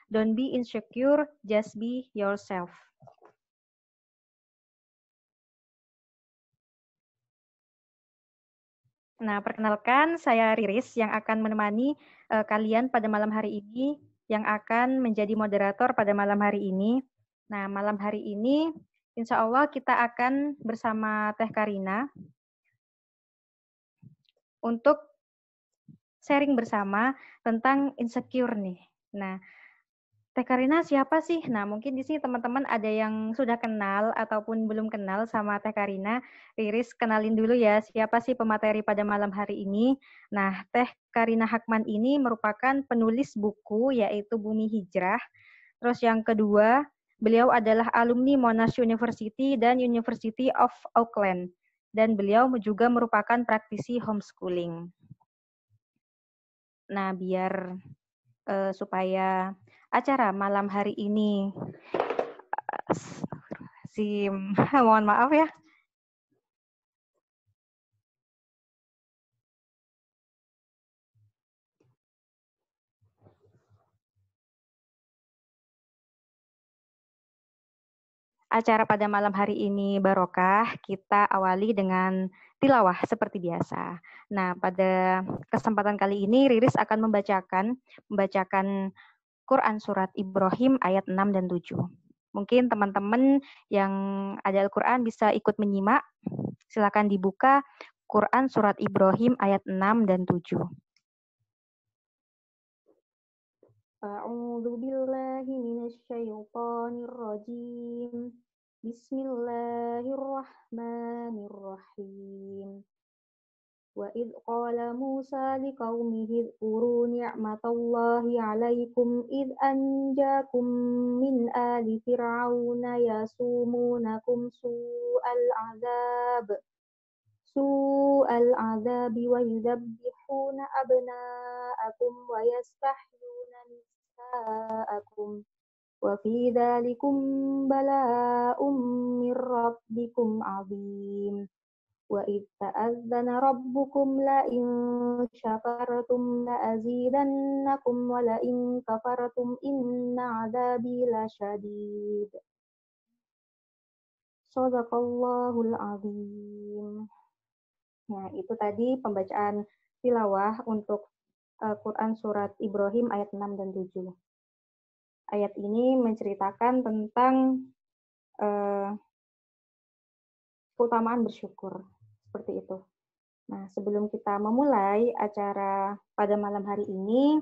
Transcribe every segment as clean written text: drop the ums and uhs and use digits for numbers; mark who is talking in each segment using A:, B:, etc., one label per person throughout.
A: don't be insecure, just be yourself. Nah, perkenalkan saya Riris yang akan menemani kalian pada malam hari ini, yang akan menjadi moderator pada malam hari ini. Nah, malam hari ini insya Allah kita akan bersama Teh Karina untuk sharing bersama tentang insecure nih. Nah, Teh Karina siapa sih? Nah, mungkin di sini teman-teman ada yang sudah kenal ataupun belum kenal sama Teh Karina. Riris, kenalin dulu ya, siapa sih pemateri pada malam hari ini? Nah, Teh Karina Hakman ini merupakan penulis buku yaitu Bumi Hijrah. Terus yang kedua, beliau adalah alumni Monash University dan University of Auckland. Dan beliau juga merupakan praktisi homeschooling. Nah, biar supaya acara malam hari ini mohon maaf ya. Acara pada malam hari ini barokah, kita awali dengan tilawah seperti biasa. Nah, pada kesempatan kali ini Riris akan membacakan Quran Surat Ibrahim ayat 6 dan 7. Mungkin teman-teman yang ada Al-Quran bisa ikut menyimak. Silakan dibuka Quran Surat Ibrahim ayat 6 dan 7. A'udzu billahi minasyaitonir rajim. Bismillahirrahmanirrahim. Wa idh qala Musa liqaumihi dzkuru ni'matallahi 'alaikum idh anjakum min ali fir'auna yasumunakum su'al 'adzabi wa yudzabbihuna abna'akum wa yastahyuna nisa'akum wa fi dzalikum bala'um mir rabbikum 'adzim. Wa idh ta'adzana rabbukum la in syakartum la azidannakum wa la in kafartum inna 'adzabi lasyadid. Shadaqallahul 'adzim. Nah, itu tadi pembacaan tilawah untuk Quran Surat Ibrahim ayat 6 dan 7. Ayat ini menceritakan tentang keutamaan bersyukur. Seperti itu. Nah, sebelum kita memulai acara pada malam hari ini,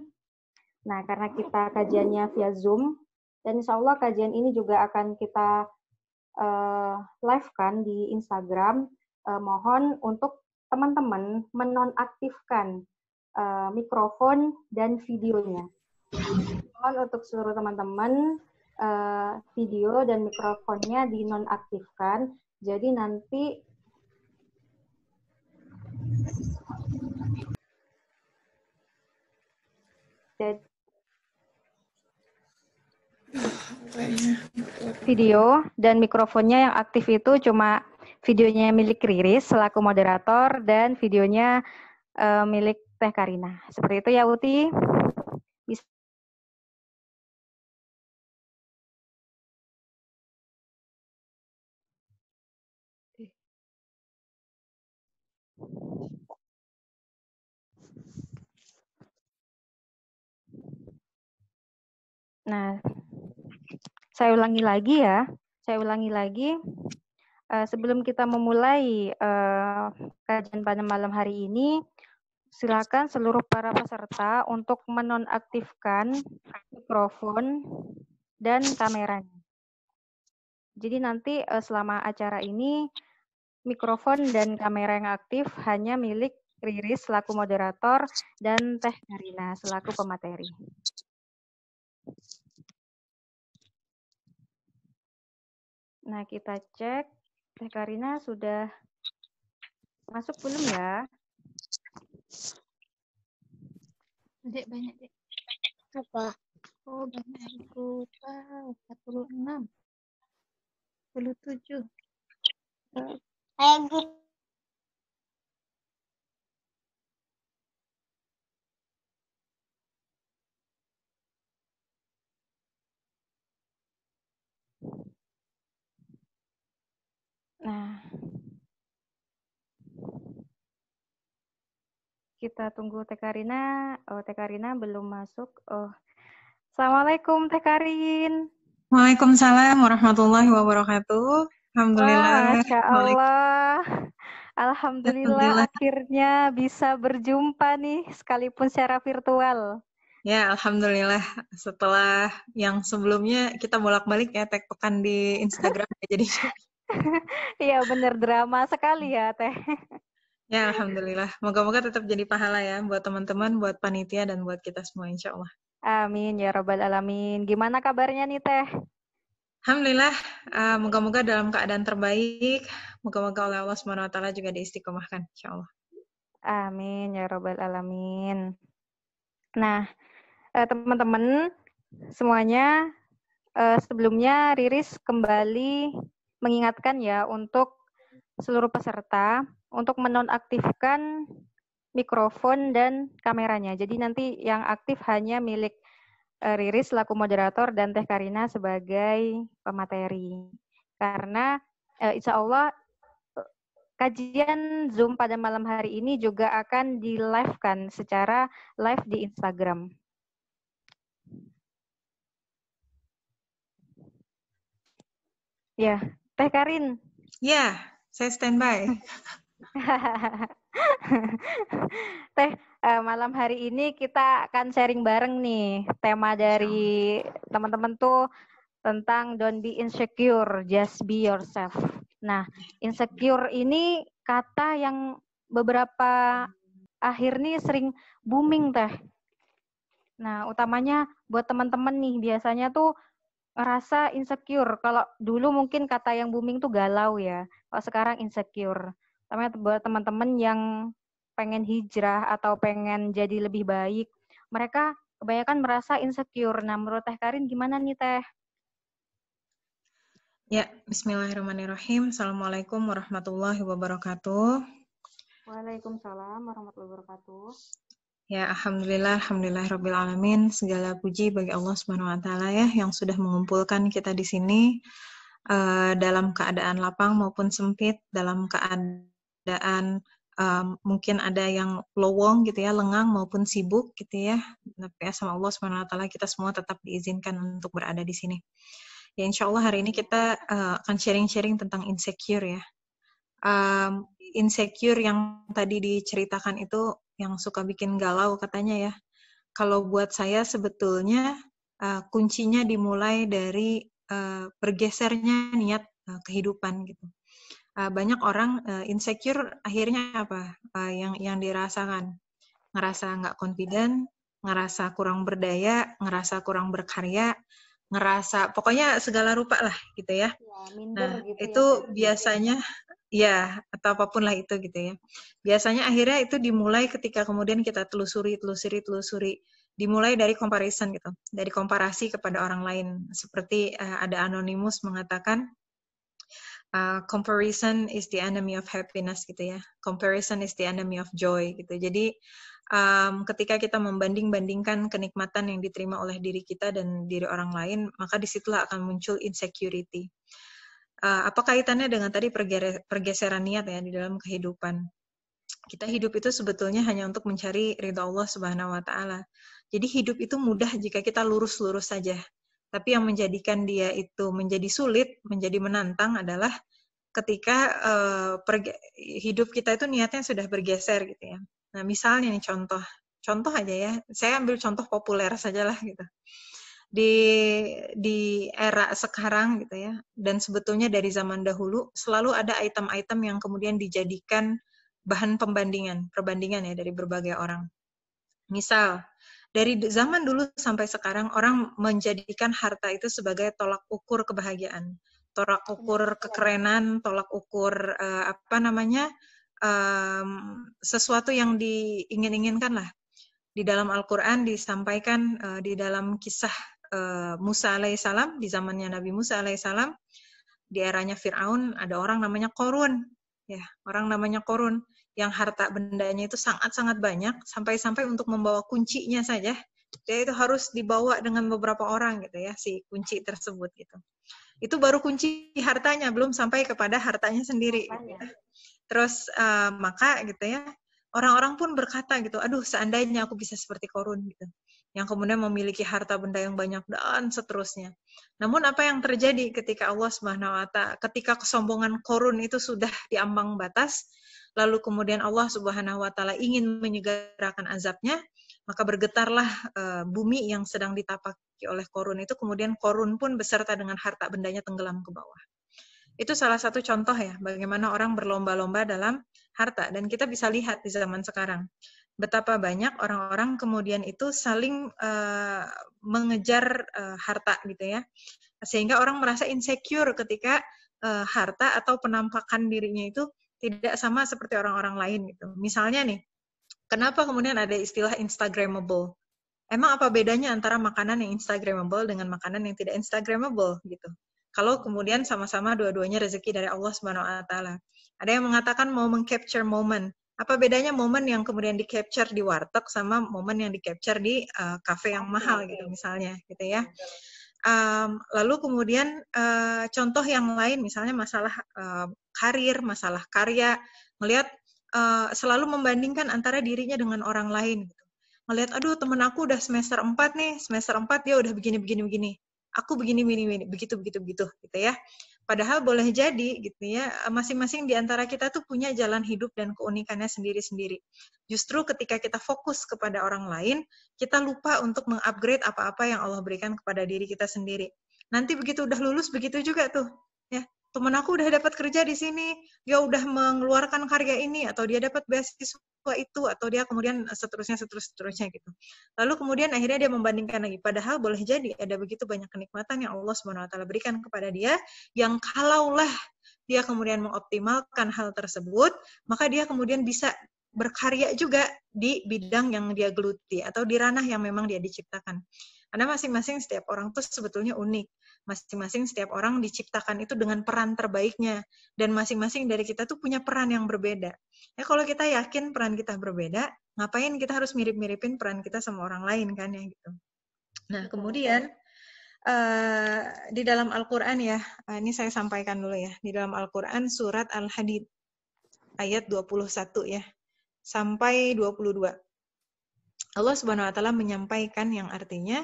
A: nah karena kita kajiannya via Zoom, dan insya Allah kajian ini juga akan kita live-kan di Instagram, mohon untuk teman-teman menonaktifkan mikrofon dan videonya. Mohon untuk seluruh teman-teman video dan mikrofonnya dinonaktifkan. Jadi nanti video dan mikrofonnya yang aktif itu cuma videonya milik Riris selaku moderator dan videonya milik Teh Karina. Seperti itu ya Uti. Bisa. Nah, saya ulangi lagi ya. Sebelum kita memulai kajian pada malam hari ini, silakan seluruh para peserta untuk menonaktifkan mikrofon dan kameranya. Jadi nanti selama acara ini, mikrofon dan kamera yang aktif hanya milik Riris selaku moderator dan Teh Karina selaku pemateri. Nah, kita cek Teh Karina sudah masuk belum ya?
B: Dek, banyak, Dek. Apa? Oh, banyak ikut. 46. 47.
A: Nah, kita tunggu Teh Karina. Oh, Teh Karina belum masuk. Oh, Assalamualaikum Teh Karin.
C: Waalaikumsalam warahmatullahi wabarakatuh. Alhamdulillah.
A: Wah, Masya Allah. Alhamdulillah akhirnya bisa berjumpa nih, sekalipun secara virtual.
C: Ya, alhamdulillah. Setelah yang sebelumnya kita bolak-balik ya, tektokan di Instagram jadi.
A: Iya, bener drama sekali ya, Teh.
C: Ya, alhamdulillah. Moga-moga tetap jadi pahala ya buat teman-teman, buat panitia, dan buat kita semua, insya Allah.
A: Amin ya Rabbal Alamin. Gimana kabarnya nih, Teh?
C: Alhamdulillah. Moga-moga dalam keadaan terbaik. Moga-moga oleh Allah SWT juga diistiqomahkan, insya Allah.
A: Amin ya Rabbal Alamin. Nah, teman-teman semuanya, sebelumnya Riris kembali mengingatkan ya untuk seluruh peserta untuk menonaktifkan mikrofon dan kameranya. Jadi nanti yang aktif hanya milik Riris selaku moderator dan Teh Karina sebagai pemateri. Karena insya Allah kajian Zoom pada malam hari ini juga akan di-live-kan secara live di Instagram. Ya, Teh Karin.
C: Ya, saya standby.
A: Teh, malam hari ini kita akan sharing bareng nih. Tema dari teman-teman tuh tentang don't be insecure, just be yourself. Nah, insecure ini kata yang beberapa akhir nih sering booming, Teh. Nah, utamanya buat teman-teman nih, biasanya tuh ngerasa insecure. Kalau dulu mungkin kata yang booming tuh galau ya. Kalau sekarang insecure. Tapi buat teman-teman yang pengen hijrah atau pengen jadi lebih baik, mereka kebanyakan merasa insecure. Nah, menurut Teh Karin gimana nih, Teh?
C: Ya, bismillahirrahmanirrahim. Assalamualaikum warahmatullahi wabarakatuh.
A: Waalaikumsalam warahmatullahi wabarakatuh.
C: Ya, alhamdulillah alamin. Segala puji bagi Allah Subhanahu wa taala ya yang sudah mengumpulkan kita di sini dalam keadaan lapang maupun sempit, dalam keadaan mungkin ada yang lowong gitu ya, lengang maupun sibuk gitu ya. Tapi sama Allah Subhanahu wa taala kita semua tetap diizinkan untuk berada di sini. Ya, insya Allah hari ini kita akan sharing-sharing tentang insecure ya. Insecure yang tadi diceritakan itu yang suka bikin galau katanya ya. Kalau buat saya sebetulnya kuncinya dimulai dari bergesernya niat kehidupan gitu. Banyak orang insecure akhirnya apa? Yang dirasakan, ngerasa nggak confident, ngerasa kurang berdaya, ngerasa kurang berkarya, ngerasa pokoknya segala rupa lah gitu ya.
A: Minder
C: nah
A: gitu
C: itu
A: ya,
C: biasanya ya atau apapun lah itu gitu ya. Biasanya akhirnya itu dimulai ketika kemudian kita telusuri. Dimulai dari comparison gitu, dari komparasi kepada orang lain. Seperti ada Anonymous mengatakan comparison is the enemy of happiness gitu ya. Comparison is the enemy of joy gitu. Jadi ketika kita membanding-bandingkan kenikmatan yang diterima oleh diri kita dan diri orang lain, maka disitulah akan muncul insecurity. Apa kaitannya dengan tadi pergeseran niat ya di dalam kehidupan? Kita hidup itu sebetulnya hanya untuk mencari ridha Allah Subhanahu wa taala. Jadi hidup itu mudah jika kita lurus-lurus saja. Tapi yang menjadikan dia itu menjadi sulit, menjadi menantang adalah ketika hidup kita itu niatnya sudah bergeser gitu ya. Nah, misalnya nih contoh aja ya. Saya ambil contoh populer sajalah gitu. Di era sekarang gitu ya, dan sebetulnya dari zaman dahulu selalu ada item-item yang kemudian dijadikan bahan perbandingan ya dari berbagai orang. Misal, dari zaman dulu sampai sekarang orang menjadikan harta itu sebagai tolak ukur kebahagiaan, tolak ukur kekerenan, tolak ukur sesuatu yang diingin-inginkan lah. Di dalam Al-Quran disampaikan di dalam kisah Musa alaihissalam, di zamannya Nabi Musa alaihissalam, di eranya Fir'aun ada orang namanya Qorun, ya, orang namanya Qorun yang harta bendanya itu sangat-sangat banyak, sampai-sampai untuk membawa kuncinya saja dia itu harus dibawa dengan beberapa orang gitu ya, si kunci tersebut gitu. Itu baru kunci hartanya, belum sampai kepada hartanya sendiri. Terus maka gitu ya, orang-orang pun berkata gitu, aduh seandainya aku bisa seperti Qarun gitu, yang kemudian memiliki harta benda yang banyak dan seterusnya. Namun apa yang terjadi ketika Allah Subhanahu wa Ta'ala, ketika kesombongan Qarun itu sudah diambang batas, lalu kemudian Allah Subhanahu wa Ta'ala ingin menyegerakan azabnya, maka bergetarlah bumi yang sedang ditapaki oleh Qarun itu, kemudian Qarun pun beserta dengan harta bendanya tenggelam ke bawah. Itu salah satu contoh ya, bagaimana orang berlomba-lomba dalam harta. Dan kita bisa lihat di zaman sekarang, betapa banyak orang-orang kemudian itu saling mengejar harta gitu ya. Sehingga orang merasa insecure ketika harta atau penampakan dirinya itu tidak sama seperti orang-orang lain gitu. Misalnya nih, kenapa kemudian ada istilah Instagramable? Emang apa bedanya antara makanan yang Instagramable dengan makanan yang tidak Instagramable gitu? Kalau kemudian sama-sama dua-duanya rezeki dari Allah Subhanahu wa Ta'ala. Ada yang mengatakan mau meng-capture momen. Apa bedanya momen yang kemudian di-capture di warteg sama momen yang di-capture di cafe yang mahal gitu misalnya, gitu ya. Lalu kemudian contoh yang lain, misalnya masalah karir, masalah karya, melihat selalu membandingkan antara dirinya dengan orang lain. Gitu. Melihat, aduh temen aku udah semester 4 nih, semester 4 dia udah begini. Aku begini, begitu, gitu ya. Padahal boleh jadi gitu ya, masing-masing di antara kita tuh punya jalan hidup dan keunikannya sendiri-sendiri. Justru ketika kita fokus kepada orang lain, kita lupa untuk mengupgrade apa-apa yang Allah berikan kepada diri kita sendiri. Nanti begitu udah lulus, begitu juga tuh. Ya, temen aku udah dapat kerja di sini, dia udah mengeluarkan karya ini, atau dia dapat beasiswa itu, atau dia kemudian seterusnya gitu. Lalu kemudian akhirnya dia membandingkan lagi. Padahal boleh jadi ada begitu banyak kenikmatan yang Allah SWT berikan kepada dia, yang kalaulah dia kemudian mengoptimalkan hal tersebut, maka dia kemudian bisa berkarya juga di bidang yang dia geluti, atau di ranah yang memang dia diciptakan. Karena masing-masing setiap orang itu sebetulnya unik. Masing-masing setiap orang diciptakan itu dengan peran terbaiknya. Dan masing-masing dari kita tuh punya peran yang berbeda. Ya kalau kita yakin peran kita berbeda, ngapain kita harus mirip-miripin peran kita sama orang lain kan ya gitu. Nah kemudian di dalam Al-Quran ya, ini saya sampaikan dulu ya. Di dalam Al-Quran surat Al-Hadid ayat 21 ya, sampai 22. Allah Subhanahu wa Ta'ala menyampaikan yang artinya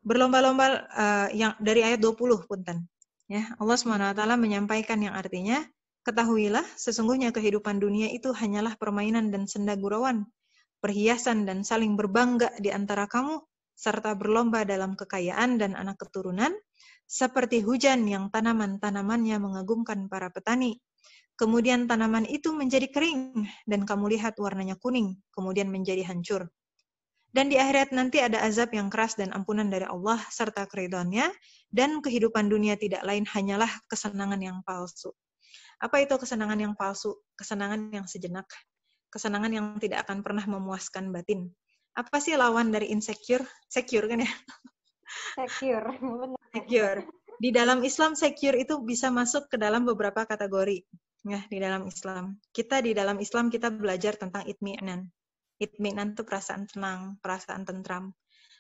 C: berlomba-lomba yang dari ayat 20 punten. Ya, Allah Subhanahu wa Ta'ala menyampaikan yang artinya, ketahuilah sesungguhnya kehidupan dunia itu hanyalah permainan dan senda gurauan, perhiasan dan saling berbangga di antara kamu, serta berlomba dalam kekayaan dan anak keturunan, seperti hujan yang tanaman-tanamannya mengagumkan para petani. Kemudian tanaman itu menjadi kering, dan kamu lihat warnanya kuning, kemudian menjadi hancur. Dan di akhirat nanti ada azab yang keras dan ampunan dari Allah serta keridhaannya, dan kehidupan dunia tidak lain hanyalah kesenangan yang palsu. Apa itu kesenangan yang palsu? Kesenangan yang sejenak. Kesenangan yang tidak akan pernah memuaskan batin. Apa sih lawan dari insecure? Secure kan ya?
A: Secure.
C: Secure. Di dalam Islam, secure itu bisa masuk ke dalam beberapa kategori. Ya, di dalam Islam. Kita di dalam Islam kita belajar tentang itmi'nan. Itmi'nan itu perasaan tenang, perasaan tentram.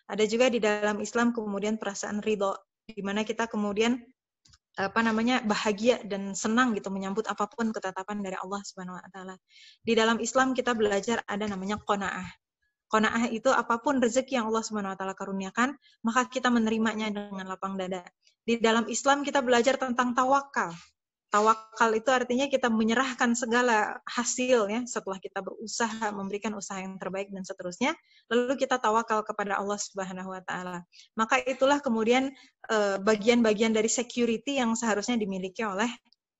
C: Ada juga di dalam Islam kemudian perasaan ridho, di mana kita kemudian bahagia dan senang gitu menyambut apapun ketetapan dari Allah Subhanahu wa Ta'ala. Di dalam Islam kita belajar ada namanya qanaah. Qanaah itu apapun rezeki yang Allah Subhanahu wa Ta'ala karuniakan, maka kita menerimanya dengan lapang dada. Di dalam Islam kita belajar tentang tawakal. Tawakal itu artinya kita menyerahkan segala hasil ya setelah kita berusaha memberikan usaha yang terbaik dan seterusnya, lalu kita tawakal kepada Allah Subhanahu wa Ta'ala. Maka itulah kemudian bagian-bagian dari security yang seharusnya dimiliki oleh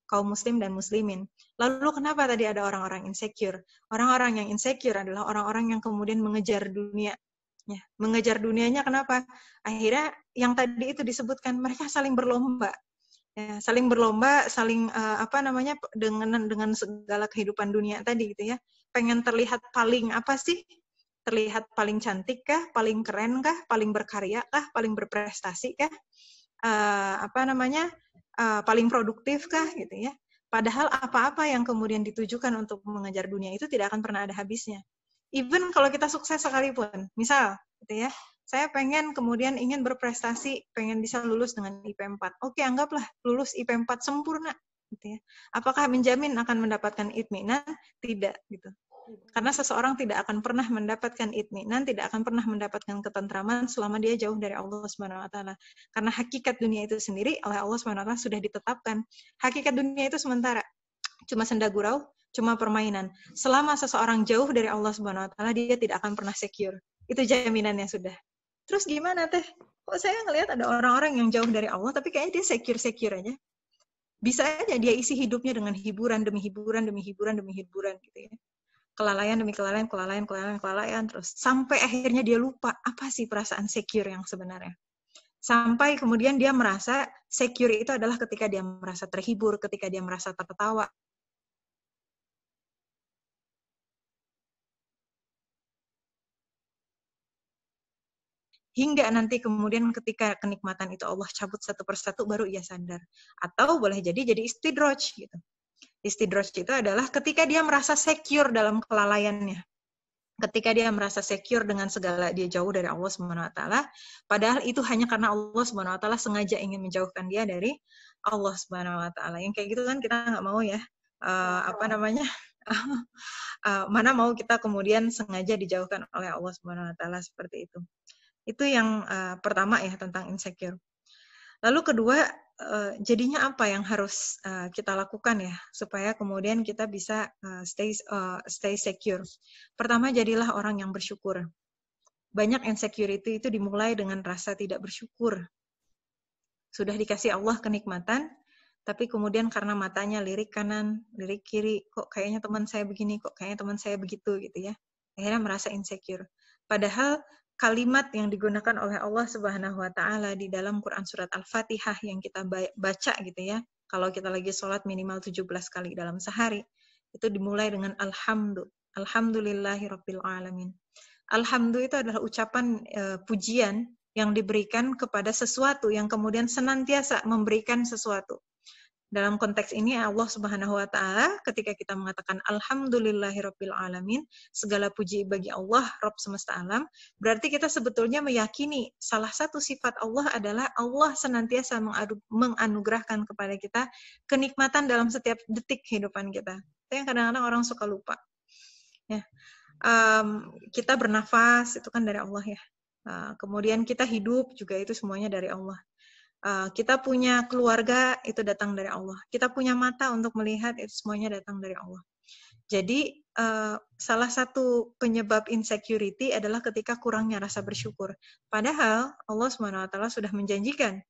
C: kaum muslim dan muslimin. Lalu kenapa tadi ada orang-orang insecure? Orang-orang yang insecure adalah orang-orang yang kemudian mengejar dunia. Ya, mengejar dunianya kenapa? Akhirnya yang tadi itu disebutkan, mereka saling berlomba. Ya, saling berlomba, saling dengan segala kehidupan dunia tadi gitu ya. Pengen terlihat paling apa sih? Terlihat paling cantik kah? Paling keren kah? Paling berkarya kah? Paling berprestasi kah? Paling produktif kah gitu ya. Padahal apa-apa yang kemudian ditujukan untuk mengejar dunia itu tidak akan pernah ada habisnya. Even kalau kita sukses sekalipun, misal gitu ya, Saya pengen kemudian ingin berprestasi, pengen bisa lulus dengan IP 4. Oke, anggaplah lulus IP 4 sempurna, gitu ya. Apakah menjamin akan mendapatkan itminan? Tidak, gitu. Karena seseorang tidak akan pernah mendapatkan itminan, tidak akan pernah mendapatkan ketentraman selama dia jauh dari Allah Subhanahu wa taala. Karena hakikat dunia itu sendiri oleh Allah Subhanahu wa taala sudah ditetapkan. Hakikat dunia itu sementara. Cuma senda gurau, cuma permainan. Selama seseorang jauh dari Allah Subhanahu wa taala, dia tidak akan pernah secure. Itu jaminannya sudah. Terus gimana teh? Kok saya ngelihat ada orang-orang yang jauh dari Allah, tapi kayaknya dia secure aja. Bisa aja dia isi hidupnya dengan hiburan demi hiburan demi hiburan demi hiburan gitu ya. Kelalaian demi kelalaian, terus sampai akhirnya dia lupa apa sih perasaan secure yang sebenarnya. Sampai kemudian dia merasa secure itu adalah ketika dia merasa terhibur, ketika dia merasa tertawa. Hingga nanti kemudian ketika kenikmatan itu Allah cabut satu persatu baru ia sadar. Atau boleh jadi istidraj gitu. Istidraj itu adalah ketika dia merasa secure dalam kelalaiannya. Ketika dia merasa secure dengan segala dia jauh dari Allah Subhanahu wa taala, padahal itu hanya karena Allah Subhanahu wa taala sengaja ingin menjauhkan dia dari Allah Subhanahu wa taala. Yang kayak gitu kan kita nggak mau ya. Mana mau kita kemudian sengaja dijauhkan oleh Allah Subhanahu wa taala seperti itu. Itu yang pertama ya tentang insecure. Lalu kedua, jadinya apa yang harus kita lakukan ya supaya kemudian kita bisa stay secure. Pertama, jadilah orang yang bersyukur. Banyak insecurity itu dimulai dengan rasa tidak bersyukur. Sudah dikasih Allah kenikmatan, tapi kemudian karena matanya lirik kanan, lirik kiri, kok kayaknya teman saya begini, kok kayaknya teman saya begitu gitu ya. Akhirnya merasa insecure. Padahal kalimat yang digunakan oleh Allah Subhanahu wa taala di dalam Quran surat Al-Fatihah yang kita baca gitu ya. Kalau kita lagi sholat minimal 17 kali dalam sehari, itu dimulai dengan alhamdulillahirabbil alamin. Alhamdu itu adalah ucapan pujian yang diberikan kepada sesuatu yang kemudian senantiasa memberikan sesuatu. Dalam konteks ini Allah Subhanahu wa taala ketika kita mengatakan alhamdulillahirabbil alamin, segala puji bagi Allah Rabb semesta alam, berarti kita sebetulnya meyakini salah satu sifat Allah adalah Allah senantiasa menganugerahkan kepada kita kenikmatan dalam setiap detik kehidupan kita. Itu yang kadang-kadang orang suka lupa. Ya. Kita bernafas itu kan dari Allah ya. Kemudian kita hidup juga itu semuanya dari Allah. Kita punya keluarga, itu datang dari Allah. Kita punya mata untuk melihat, itu semuanya datang dari Allah. Jadi, salah satu penyebab insecurity adalah ketika kurangnya rasa bersyukur. Padahal, Allah SWT sudah menjanjikan,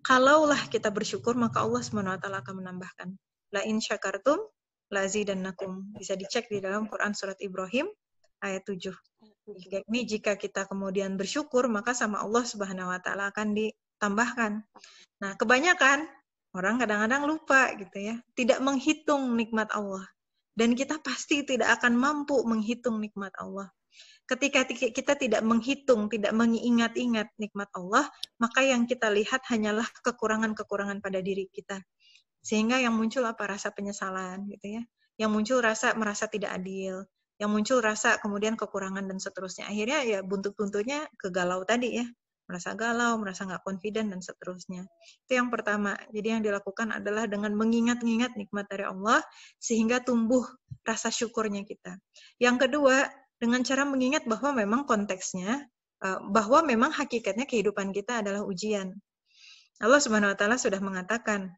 C: kalaulah kita bersyukur, maka Allah SWT akan menambahkan. La in syakartum, la zidannakum. Bisa dicek di dalam Quran Surat Ibrahim, ayat 7. Ini jika kita kemudian bersyukur, maka sama Allah Subhanahu wa taala akan ditambahkan. Nah, kebanyakan orang kadang-kadang lupa gitu ya, tidak menghitung nikmat Allah. Dan kita pasti tidak akan mampu menghitung nikmat Allah. Ketika kita tidak menghitung, tidak mengingat-ingat nikmat Allah, maka yang kita lihat hanyalah kekurangan-kekurangan pada diri kita. Sehingga yang muncul apa? Rasa penyesalan gitu ya. Yang muncul rasa merasa tidak adil. Yang muncul rasa kemudian kekurangan dan seterusnya. Akhirnya ya buntut-buntutnya ke galau tadi ya. Merasa galau, merasa nggak confident dan seterusnya. Itu yang pertama. Jadi yang dilakukan adalah dengan mengingat-ingat nikmat dari Allah sehingga tumbuh rasa syukurnya kita. Yang kedua, dengan cara mengingat bahwa memang konteksnya, bahwa memang hakikatnya kehidupan kita adalah ujian. Allah Subhanahu wa taala sudah mengatakan,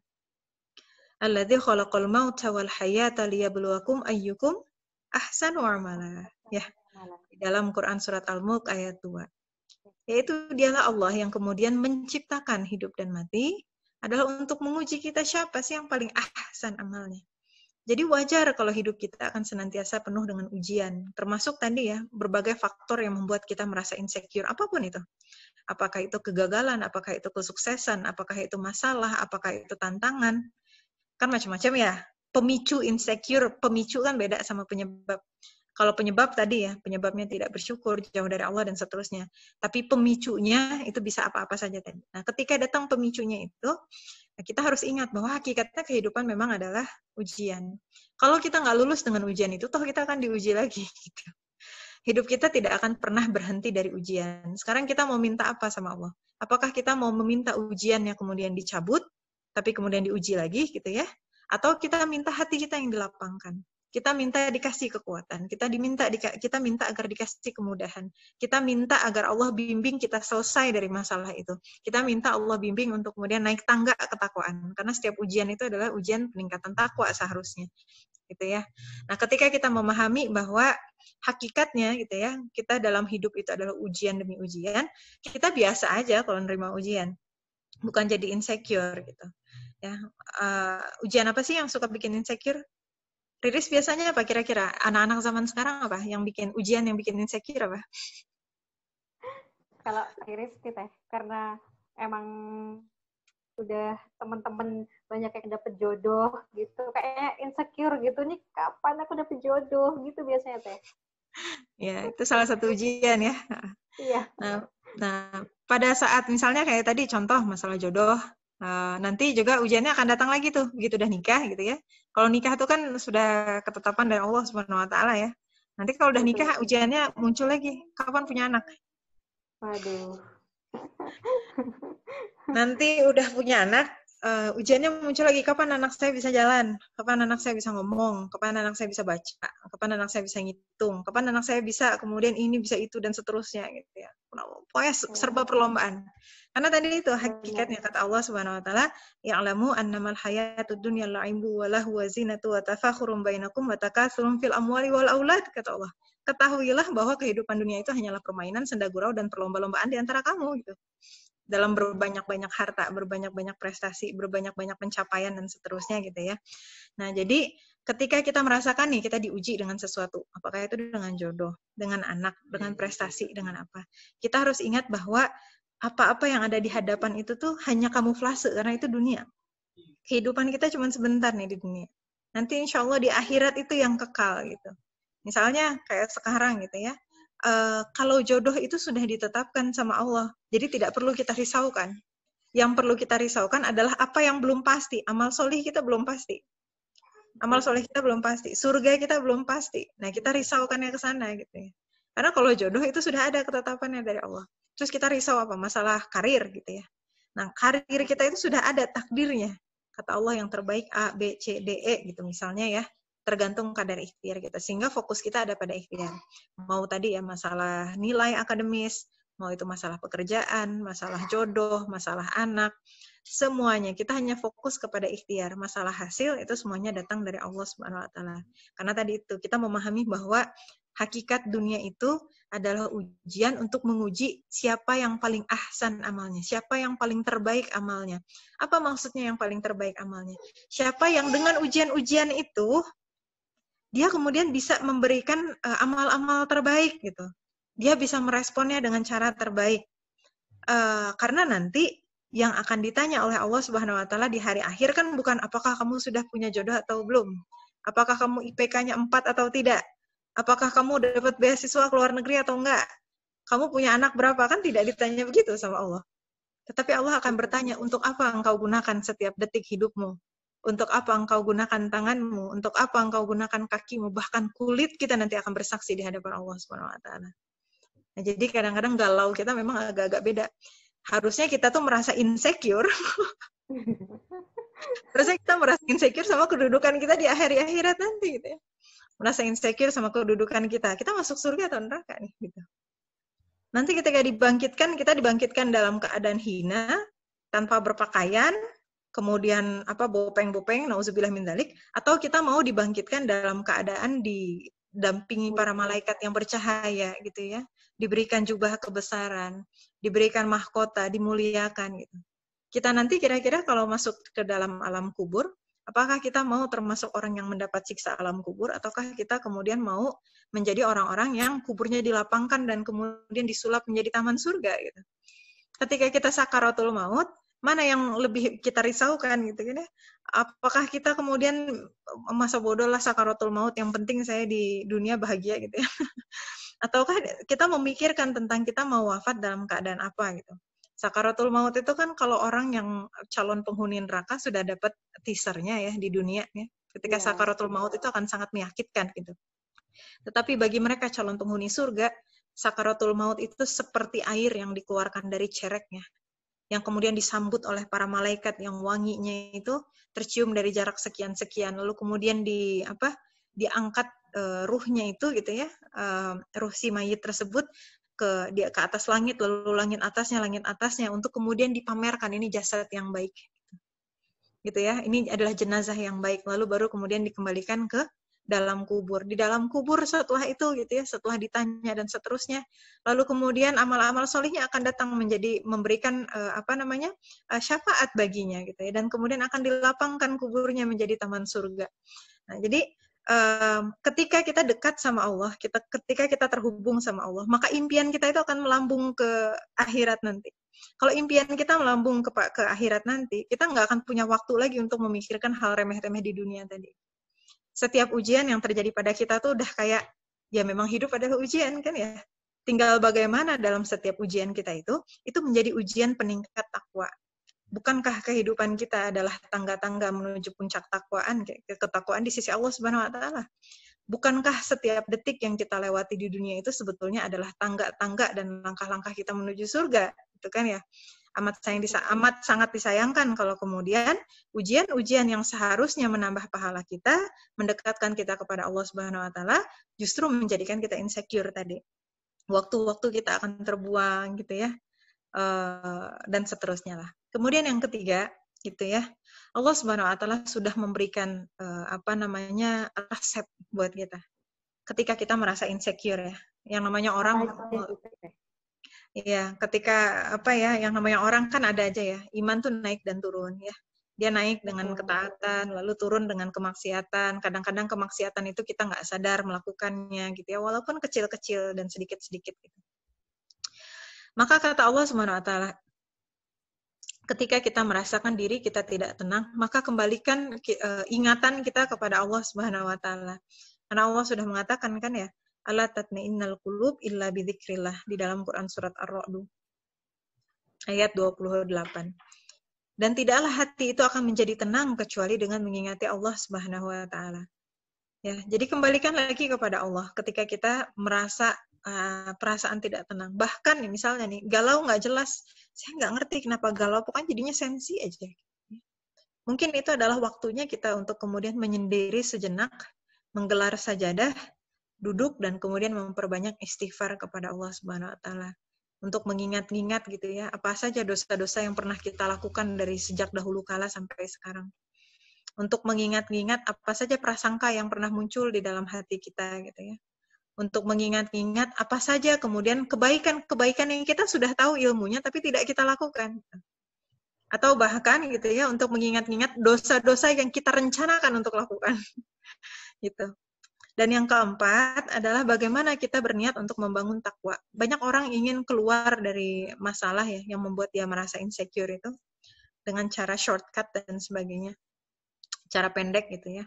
C: Alladzi khalaqal mauta wal hayata liyabluwakum ayyukum ahsanu amala. Ya. Di dalam Quran surat Al-Mulk ayat 2. Yaitu dialah Allah yang kemudian menciptakan hidup dan mati adalah untuk menguji kita siapa sih yang paling ahsan amalnya. Jadi wajar kalau hidup kita akan senantiasa penuh dengan ujian. Termasuk tadi ya, berbagai faktor yang membuat kita merasa insecure. Apapun itu. Apakah itu kegagalan, apakah itu kesuksesan, apakah itu masalah, apakah itu tantangan. Kan macam-macam ya. Pemicu insecure, pemicu kan beda sama penyebab. Kalau penyebab tadi ya, penyebabnya tidak bersyukur, jauh dari Allah dan seterusnya. Tapi pemicunya itu bisa apa-apa saja tadi. Nah, ketika datang pemicunya itu, kita harus ingat bahwa hakikatnya kehidupan memang adalah ujian. Kalau kita nggak lulus dengan ujian itu, toh kita akan diuji lagi. Gitu. hidup kita tidak akan pernah berhenti dari ujian. Sekarang kita mau minta apa sama Allah? Apakah kita mau meminta ujian yang kemudian dicabut, tapi kemudian diuji lagi gitu ya? Atau kita minta hati kita yang dilapangkan? Kita minta dikasih kekuatan, kita minta agar dikasih kemudahan. Kita minta agar Allah bimbing kita selesai dari masalah itu. Kita minta Allah bimbing untuk kemudian naik tangga ketakwaan. Karena setiap ujian itu adalah ujian peningkatan takwa seharusnya. Gitu ya. Nah, ketika kita memahami bahwa hakikatnya gitu ya, kita dalam hidup itu adalah ujian demi ujian, kita biasa aja kalau nerima ujian. Bukan jadi insecure gitu. Ya, ujian apa sih yang suka bikin insecure? Riris biasanya apa kira-kira? Anak-anak zaman sekarang apa? Yang bikin ujian yang bikin insecure apa?
A: Kalau Riris kita, karena emang udah teman-teman banyak yang dapet jodoh gitu, kayaknya insecure gitu nih, kapan aku dapet jodoh gitu biasanya teh.
C: Ya, itu salah satu ujian ya.
A: Iya.
C: Nah, pada saat misalnya kayak tadi contoh masalah jodoh, nanti juga ujiannya akan datang lagi tuh, begitu udah nikah gitu ya. Kalau nikah tuh kan sudah ketetapan dari Allah Subhanahu wa taala ya. Nanti kalau udah nikah ujiannya muncul lagi, kapan punya anak?
A: Waduh.
C: Nanti udah punya anak, ujiannya muncul lagi, kapan anak saya bisa jalan, kapan anak saya bisa ngomong, kapan anak saya bisa baca, kapan anak saya bisa ngitung, kapan anak saya bisa kemudian ini bisa itu dan seterusnya gitu ya. Pokoknya serba perlombaan. Karena tadi itu hakikatnya kata Allah Subhanahu wa taala, ya'lamu annamal hayatud dunya la'ibun wa lahu wa zinatu wa tafakhurun bainakum wa takatsurun fil amwali wal aulad, kata Allah. Ketahuilah bahwa kehidupan dunia itu hanyalah permainan, senda gurau dan perlomba-lombaan di antara kamu gitu. Dalam berbanyak-banyak harta, berbanyak-banyak prestasi, berbanyak-banyak pencapaian dan seterusnya gitu ya. Nah, jadi ketika kita merasakan nih kita diuji dengan sesuatu, apakah itu dengan jodoh, dengan anak, dengan prestasi, dengan apa, kita harus ingat bahwa apa-apa yang ada di hadapan itu tuh hanya kamuflase, karena itu dunia. Kehidupan kita cuma sebentar nih di dunia. Nanti insya Allah di akhirat itu yang kekal gitu. Misalnya kayak sekarang gitu ya, kalau jodoh itu sudah ditetapkan sama Allah, jadi tidak perlu kita risaukan. Yang perlu kita risaukan adalah apa yang belum pasti. Amal solih kita belum pasti. Amal soleh kita belum pasti, surga kita belum pasti. Nah, kita risaukannya ke sana gitu ya. Karena kalau jodoh itu sudah ada ketetapannya dari Allah. Terus kita risau apa? Masalah karir gitu ya. Nah, karir kita itu sudah ada takdirnya. Kata Allah yang terbaik A, B, C, D, E gitu misalnya ya. Tergantung kadar ikhtiar kita. Sehingga fokus kita ada pada ikhtiar. Mau tadi ya masalah nilai akademis, mau itu masalah pekerjaan, masalah jodoh, masalah anak, semuanya kita hanya fokus kepada ikhtiar. Masalah hasil itu semuanya datang dari Allah Subhanahu wa taala. Karena tadi itu kita memahami bahwa hakikat dunia itu adalah ujian untuk menguji siapa yang paling ahsan amalnya, siapa yang paling terbaik amalnya. Apa maksudnya yang paling terbaik amalnya? Siapa yang dengan ujian-ujian itu dia kemudian bisa memberikan amal-amal terbaik gitu. Dia bisa meresponnya dengan cara terbaik. Karena nanti yang akan ditanya oleh Allah Subhanahu wa taala di hari akhir kan bukan apakah kamu sudah punya jodoh atau belum. Apakah kamu IPK-nya 4 atau tidak? Apakah kamu dapat beasiswa ke luar negeri atau enggak? Kamu punya anak berapa? Kan tidak ditanya begitu sama Allah. Tetapi Allah akan bertanya, untuk apa engkau gunakan setiap detik hidupmu? Untuk apa engkau gunakan tanganmu? Untuk apa engkau gunakan kakimu? Bahkan kulit kita nanti akan bersaksi di hadapan Allah Subhanahu wa taala. Nah, jadi kadang-kadang galau kita memang agak-agak beda. Harusnya kita tuh merasa insecure. Harusnya kita merasa insecure sama kedudukan kita di akhirat nanti gitu ya. Merasa insecure sama kedudukan kita. Kita masuk surga atau neraka nih gitu. Nanti ketika dibangkitkan, kita dibangkitkan dalam keadaan hina, tanpa berpakaian, kemudian bopeng-bopeng, nauzubillah min dzalik, atau kita mau dibangkitkan dalam keadaan didampingi para malaikat yang bercahaya gitu ya, diberikan jubah kebesaran, diberikan mahkota, dimuliakan gitu. Kita nanti kira-kira kalau masuk ke dalam alam kubur, apakah kita mau termasuk orang yang mendapat siksa alam kubur, ataukah kita kemudian mau menjadi orang-orang yang kuburnya dilapangkan dan kemudian disulap menjadi taman surga gitu. Ketika kita sakaratul maut, mana yang lebih kita risaukan gitu kan ya? Apakah kita kemudian masa bodoh lah sakaratul maut, yang penting saya di dunia bahagia gitu ya? Ataukah kita memikirkan tentang kita mau wafat dalam keadaan apa gitu? Sakaratul maut itu kan kalau orang yang calon penghuni neraka sudah dapat teasernya ya di dunia ya. Ketika sakaratul maut itu akan sangat menyakitkan gitu. Tetapi bagi mereka calon penghuni surga, sakaratul maut itu seperti air yang dikeluarkan dari cereknya, yang kemudian disambut oleh para malaikat yang wanginya itu tercium dari jarak sekian-sekian, lalu kemudian diangkat ruhnya itu gitu ya, ruh si mayit tersebut ke atas langit, lalu langit atasnya untuk kemudian dipamerkan ini jasad yang baik gitu ya, ini adalah jenazah yang baik, lalu baru kemudian dikembalikan ke dalam kubur. Di dalam kubur setelah itu gitu ya, setelah ditanya dan seterusnya, lalu kemudian amal-amal solihnya akan datang memberikan syafaat baginya gitu ya, dan kemudian akan dilapangkan kuburnya menjadi taman surga. Nah, jadi ketika kita dekat sama Allah, ketika kita terhubung sama Allah, maka impian kita itu akan melambung ke akhirat nanti. Kalau impian kita melambung ke akhirat nanti, kita nggak akan punya waktu lagi untuk memikirkan hal remeh-remeh di dunia tadi. Setiap ujian yang terjadi pada kita tuh udah kayak, ya memang hidup adalah ujian kan ya. Tinggal bagaimana dalam setiap ujian kita itu menjadi ujian peningkat takwa. Bukankah kehidupan kita adalah tangga-tangga menuju puncak ketakwaan di sisi Allah Subhanahu wa taala? Bukankah setiap detik yang kita lewati di dunia itu sebetulnya adalah tangga-tangga dan langkah-langkah kita menuju surga, itu kan ya? Amat sangat disayangkan kalau kemudian ujian-ujian yang seharusnya menambah pahala kita, mendekatkan kita kepada Allah Subhanahu wa taala, justru menjadikan kita insecure tadi. Waktu-waktu kita akan terbuang gitu ya. Dan seterusnya lah. Kemudian yang ketiga, gitu ya, Allah Subhanahu Wa Taala sudah memberikan resep buat kita. Ketika kita merasa insecure ya, yang namanya orang, ya, ketika yang namanya orang kan ada aja ya, iman tuh naik dan turun ya. Dia naik dengan ketaatan, lalu turun dengan kemaksiatan. Kadang-kadang kemaksiatan itu kita nggak sadar melakukannya, gitu ya, walaupun kecil-kecil dan sedikit-sedikit. Gitu. Maka kata Allah Subhanahu wa taala, ketika kita merasakan diri kita tidak tenang, maka kembalikan ingatan kita kepada Allah Subhanahu wa taala. Karena Allah sudah mengatakan kan ya, ala tatma'innal qulub illa bidzikrillah di dalam Quran surat Ar-Ra'd ayat 28. Dan tidaklah hati itu akan menjadi tenang kecuali dengan mengingati Allah Subhanahu wa taala. Ya, jadi kembalikan lagi kepada Allah ketika kita merasa perasaan tidak tenang. Bahkan nih, misalnya nih, galau nggak jelas. Saya nggak ngerti kenapa galau, pokoknya jadinya sensi aja. Mungkin itu adalah waktunya kita untuk kemudian menyendiri sejenak, menggelar sajadah, duduk, dan kemudian memperbanyak istighfar kepada Allah Subhanahu wa taala. Untuk mengingat-ingat gitu ya, apa saja dosa-dosa yang pernah kita lakukan dari sejak dahulu kala sampai sekarang. Untuk mengingat-ingat apa saja prasangka yang pernah muncul di dalam hati kita gitu ya. Untuk mengingat-ingat apa saja kemudian kebaikan-kebaikan yang kita sudah tahu ilmunya tapi tidak kita lakukan. Atau bahkan gitu ya, untuk mengingat-ingat dosa-dosa yang kita rencanakan untuk lakukan. Gitu. Dan yang keempat adalah bagaimana kita berniat untuk membangun takwa. Banyak orang ingin keluar dari masalah ya yang membuat dia merasa insecure itu dengan cara shortcut dan sebagainya. Cara pendek gitu ya.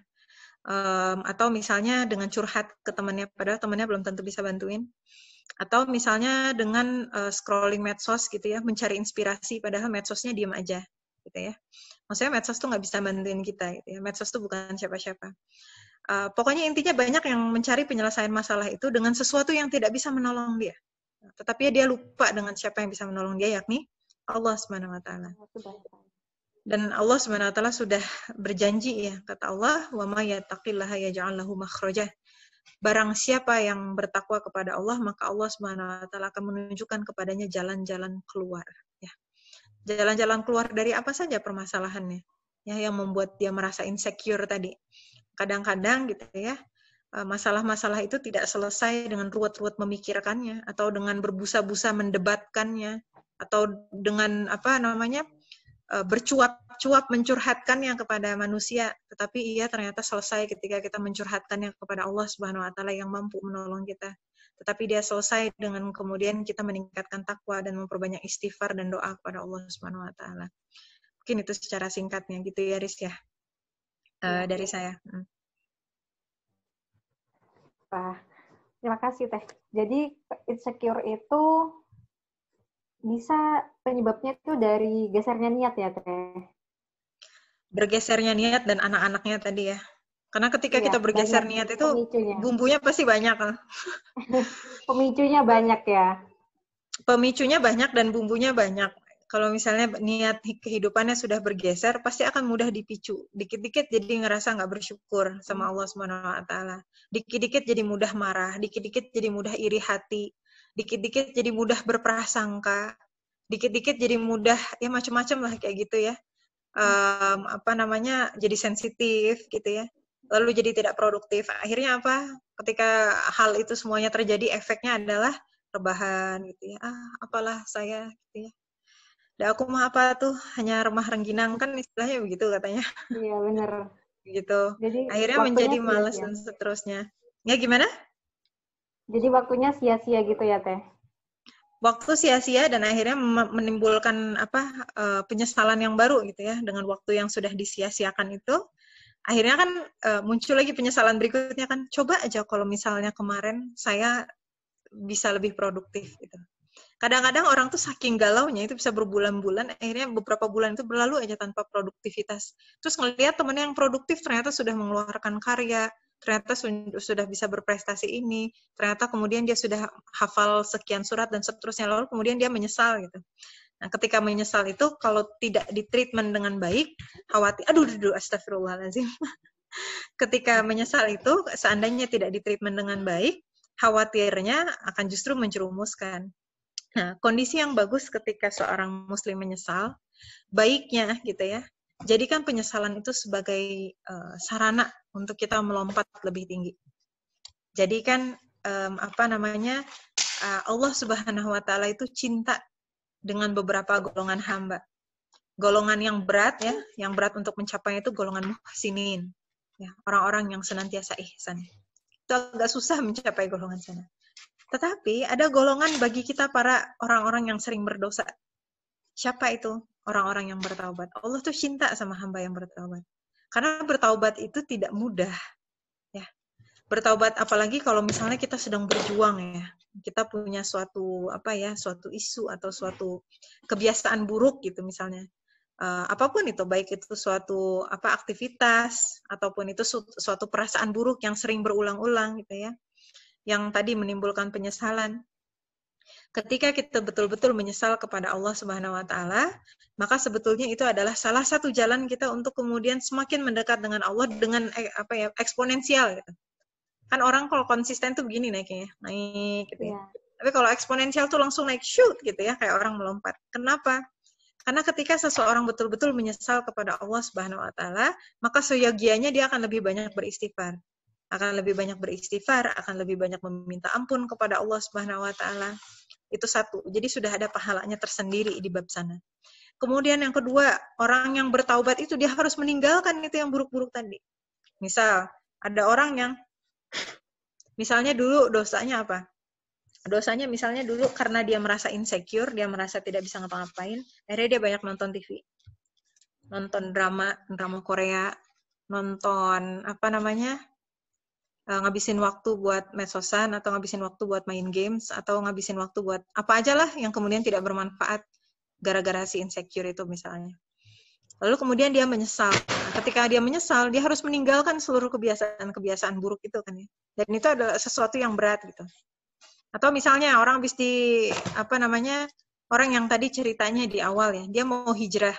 C: Atau misalnya dengan curhat ke temannya, padahal temannya belum tentu bisa bantuin. Atau misalnya dengan scrolling medsos gitu ya, mencari inspirasi, padahal medsosnya diam aja gitu ya. Maksudnya medsos tuh nggak bisa bantuin kita gitu ya. Medsos tuh bukan siapa-siapa. Pokoknya intinya banyak yang mencari penyelesaian masalah itu dengan sesuatu yang tidak bisa menolong dia. Tetapi dia lupa dengan siapa yang bisa menolong dia, yakni Allah Subhanahu wa taala. Dan Allah Subhanahu wa taala sudah berjanji ya, kata Allah, "Wa may yattaqillaha yaj'al lahu makhraja." Barang siapa yang bertakwa kepada Allah, maka Allah Subhanahu wa taala akan menunjukkan kepadanya jalan-jalan keluar, ya. Jalan-jalan keluar dari apa saja permasalahannya, ya, yang membuat dia merasa insecure tadi. Kadang-kadang gitu ya, masalah-masalah itu tidak selesai dengan ruwet-ruwet memikirkannya, atau dengan berbusa-busa mendebatkannya, atau dengan bercuap-cuap mencurhatkannya kepada manusia, tetapi ia ternyata selesai ketika kita mencurhatkannya kepada Allah Subhanahu wa taala yang mampu menolong kita. Tetapi dia selesai dengan kemudian kita meningkatkan takwa dan memperbanyak istighfar dan doa kepada Allah Subhanahu wa taala. Mungkin itu secara singkatnya gitu ya, Riz ya. Dari saya.
A: Wah, terima kasih Teh. Jadi insecure itu bisa penyebabnya itu dari gesernya niat ya Teh?
C: Bergesernya niat dan anak-anaknya tadi ya. Karena ketika
A: Iya,
C: kita bergeser
A: banyak
C: niat itu
A: pemicunya.
C: bumbunya pasti banyak.
A: Pemicunya banyak ya.
C: Pemicunya banyak dan bumbunya banyak. Kalau misalnya niat kehidupannya sudah bergeser, pasti akan mudah dipicu. Dikit-dikit jadi ngerasa nggak bersyukur sama Allah Subhanahu wa Ta'ala. Dikit-dikit jadi mudah marah, dikit-dikit jadi mudah iri hati, dikit-dikit jadi mudah berprasangka, dikit-dikit jadi mudah ya macam-macam lah kayak gitu ya. Jadi sensitif gitu ya. Lalu jadi tidak produktif. Akhirnya apa? Ketika hal itu semuanya terjadi, efeknya adalah rebahan gitu ya. Apalah saya gitu ya. Dan aku mah apa tuh, hanya remah rengginang, kan istilahnya begitu katanya.
A: Iya, bener.
C: Gitu.
A: Jadi
C: Akhirnya
A: waktunya
C: menjadi malas
A: sia-sia.
C: dan seterusnya. Ya gimana?
A: Jadi waktunya sia-sia gitu ya, Teh?
C: Waktu sia-sia dan akhirnya menimbulkan penyesalan yang baru gitu ya, dengan waktu yang sudah disia-siakan itu. Akhirnya kan muncul lagi penyesalan berikutnya kan, coba aja kalau misalnya kemarin saya bisa lebih produktif gitu. Kadang-kadang orang tuh saking galaunya itu bisa berbulan-bulan, akhirnya beberapa bulan itu berlalu aja tanpa produktivitas. Terus ngelihat temennya yang produktif ternyata sudah mengeluarkan karya, ternyata sudah bisa berprestasi ini, ternyata kemudian dia sudah hafal sekian surat dan seterusnya, lalu kemudian dia menyesal gitu. Nah, ketika menyesal itu kalau tidak ditreatment dengan baik, khawatir, astagfirullahaladzim. Ketika menyesal itu, seandainya tidak ditreatment dengan baik, khawatirnya akan justru menjerumuskan. Nah, kondisi yang bagus ketika seorang muslim menyesal, baiknya gitu ya, jadikan penyesalan itu sebagai sarana untuk kita melompat lebih tinggi. Jadikan Allah Subhanahu wa Ta'ala itu cinta dengan beberapa golongan hamba. Golongan yang berat ya, yang berat untuk mencapai itu golongan muhsinin, ya, orang-orang yang senantiasa ihsan. Itu agak susah mencapai golongan sana. Tetapi ada golongan bagi kita para orang-orang yang sering berdosa. Siapa itu? Orang-orang yang bertaubat. Allah tuh cinta sama hamba yang bertaubat. Karena bertaubat itu tidak mudah. Ya. Bertaubat apalagi kalau misalnya kita sedang berjuang ya. Kita punya suatu isu atau suatu kebiasaan buruk gitu misalnya. Apapun itu, baik itu suatu aktivitas ataupun itu suatu perasaan buruk yang sering berulang-ulang gitu ya. Yang tadi menimbulkan penyesalan. Ketika kita betul-betul menyesal kepada Allah Subhanahu wa Ta'ala, maka sebetulnya itu adalah salah satu jalan kita untuk kemudian semakin mendekat dengan Allah dengan eksponensial gitu. Kan orang kalau konsisten tuh begini naiknya, naik gitu ya.
A: Iya.
C: Tapi kalau eksponensial tuh langsung naik shoot gitu ya, kayak orang melompat. Kenapa? Karena ketika seseorang betul-betul menyesal kepada Allah Subhanahu wa Ta'ala, maka seyogianya dia akan lebih banyak beristighfar. Akan lebih banyak beristighfar, akan lebih banyak meminta ampun kepada Allah Subhanahu wa Ta'ala. Itu satu. Jadi sudah ada pahalanya tersendiri di bab sana. Kemudian yang kedua, orang yang bertaubat itu dia harus meninggalkan itu yang buruk-buruk tadi. Misal, ada orang yang misalnya dulu dosanya apa? Dosanya misalnya dulu karena dia merasa insecure, dia merasa tidak bisa ngapa-ngapain, akhirnya dia banyak nonton TV. Nonton drama Korea, nonton ngabisin waktu buat medsosan, atau ngabisin waktu buat main games, atau ngabisin waktu buat apa aja lah yang kemudian tidak bermanfaat gara-gara si insecure itu misalnya. Lalu kemudian dia menyesal. Nah, ketika dia menyesal, dia harus meninggalkan seluruh kebiasaan buruk itu kan ya. Dan itu adalah sesuatu yang berat gitu. Atau misalnya orang habis orang yang tadi ceritanya di awal ya, dia mau hijrah.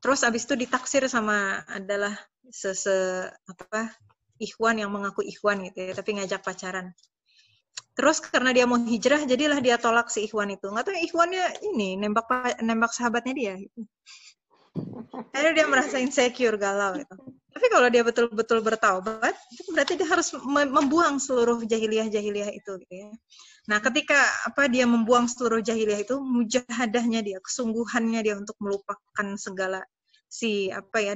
C: Terus habis itu ditaksir sama adalah ikhwan yang mengaku ikhwan gitu ya, tapi ngajak pacaran. Terus karena dia mau hijrah, jadilah dia tolak si ikhwan itu. Nggak tahu ikhwannya ini nembak sahabatnya dia. Gitu. Akhirnya dia merasa insecure, galau gitu. Tapi kalau dia betul-betul bertaubat, itu berarti dia harus membuang seluruh jahiliyah itu gitu ya. Nah, ketika dia membuang seluruh jahiliyah itu, mujahadahnya dia, kesungguhannya dia untuk melupakan segala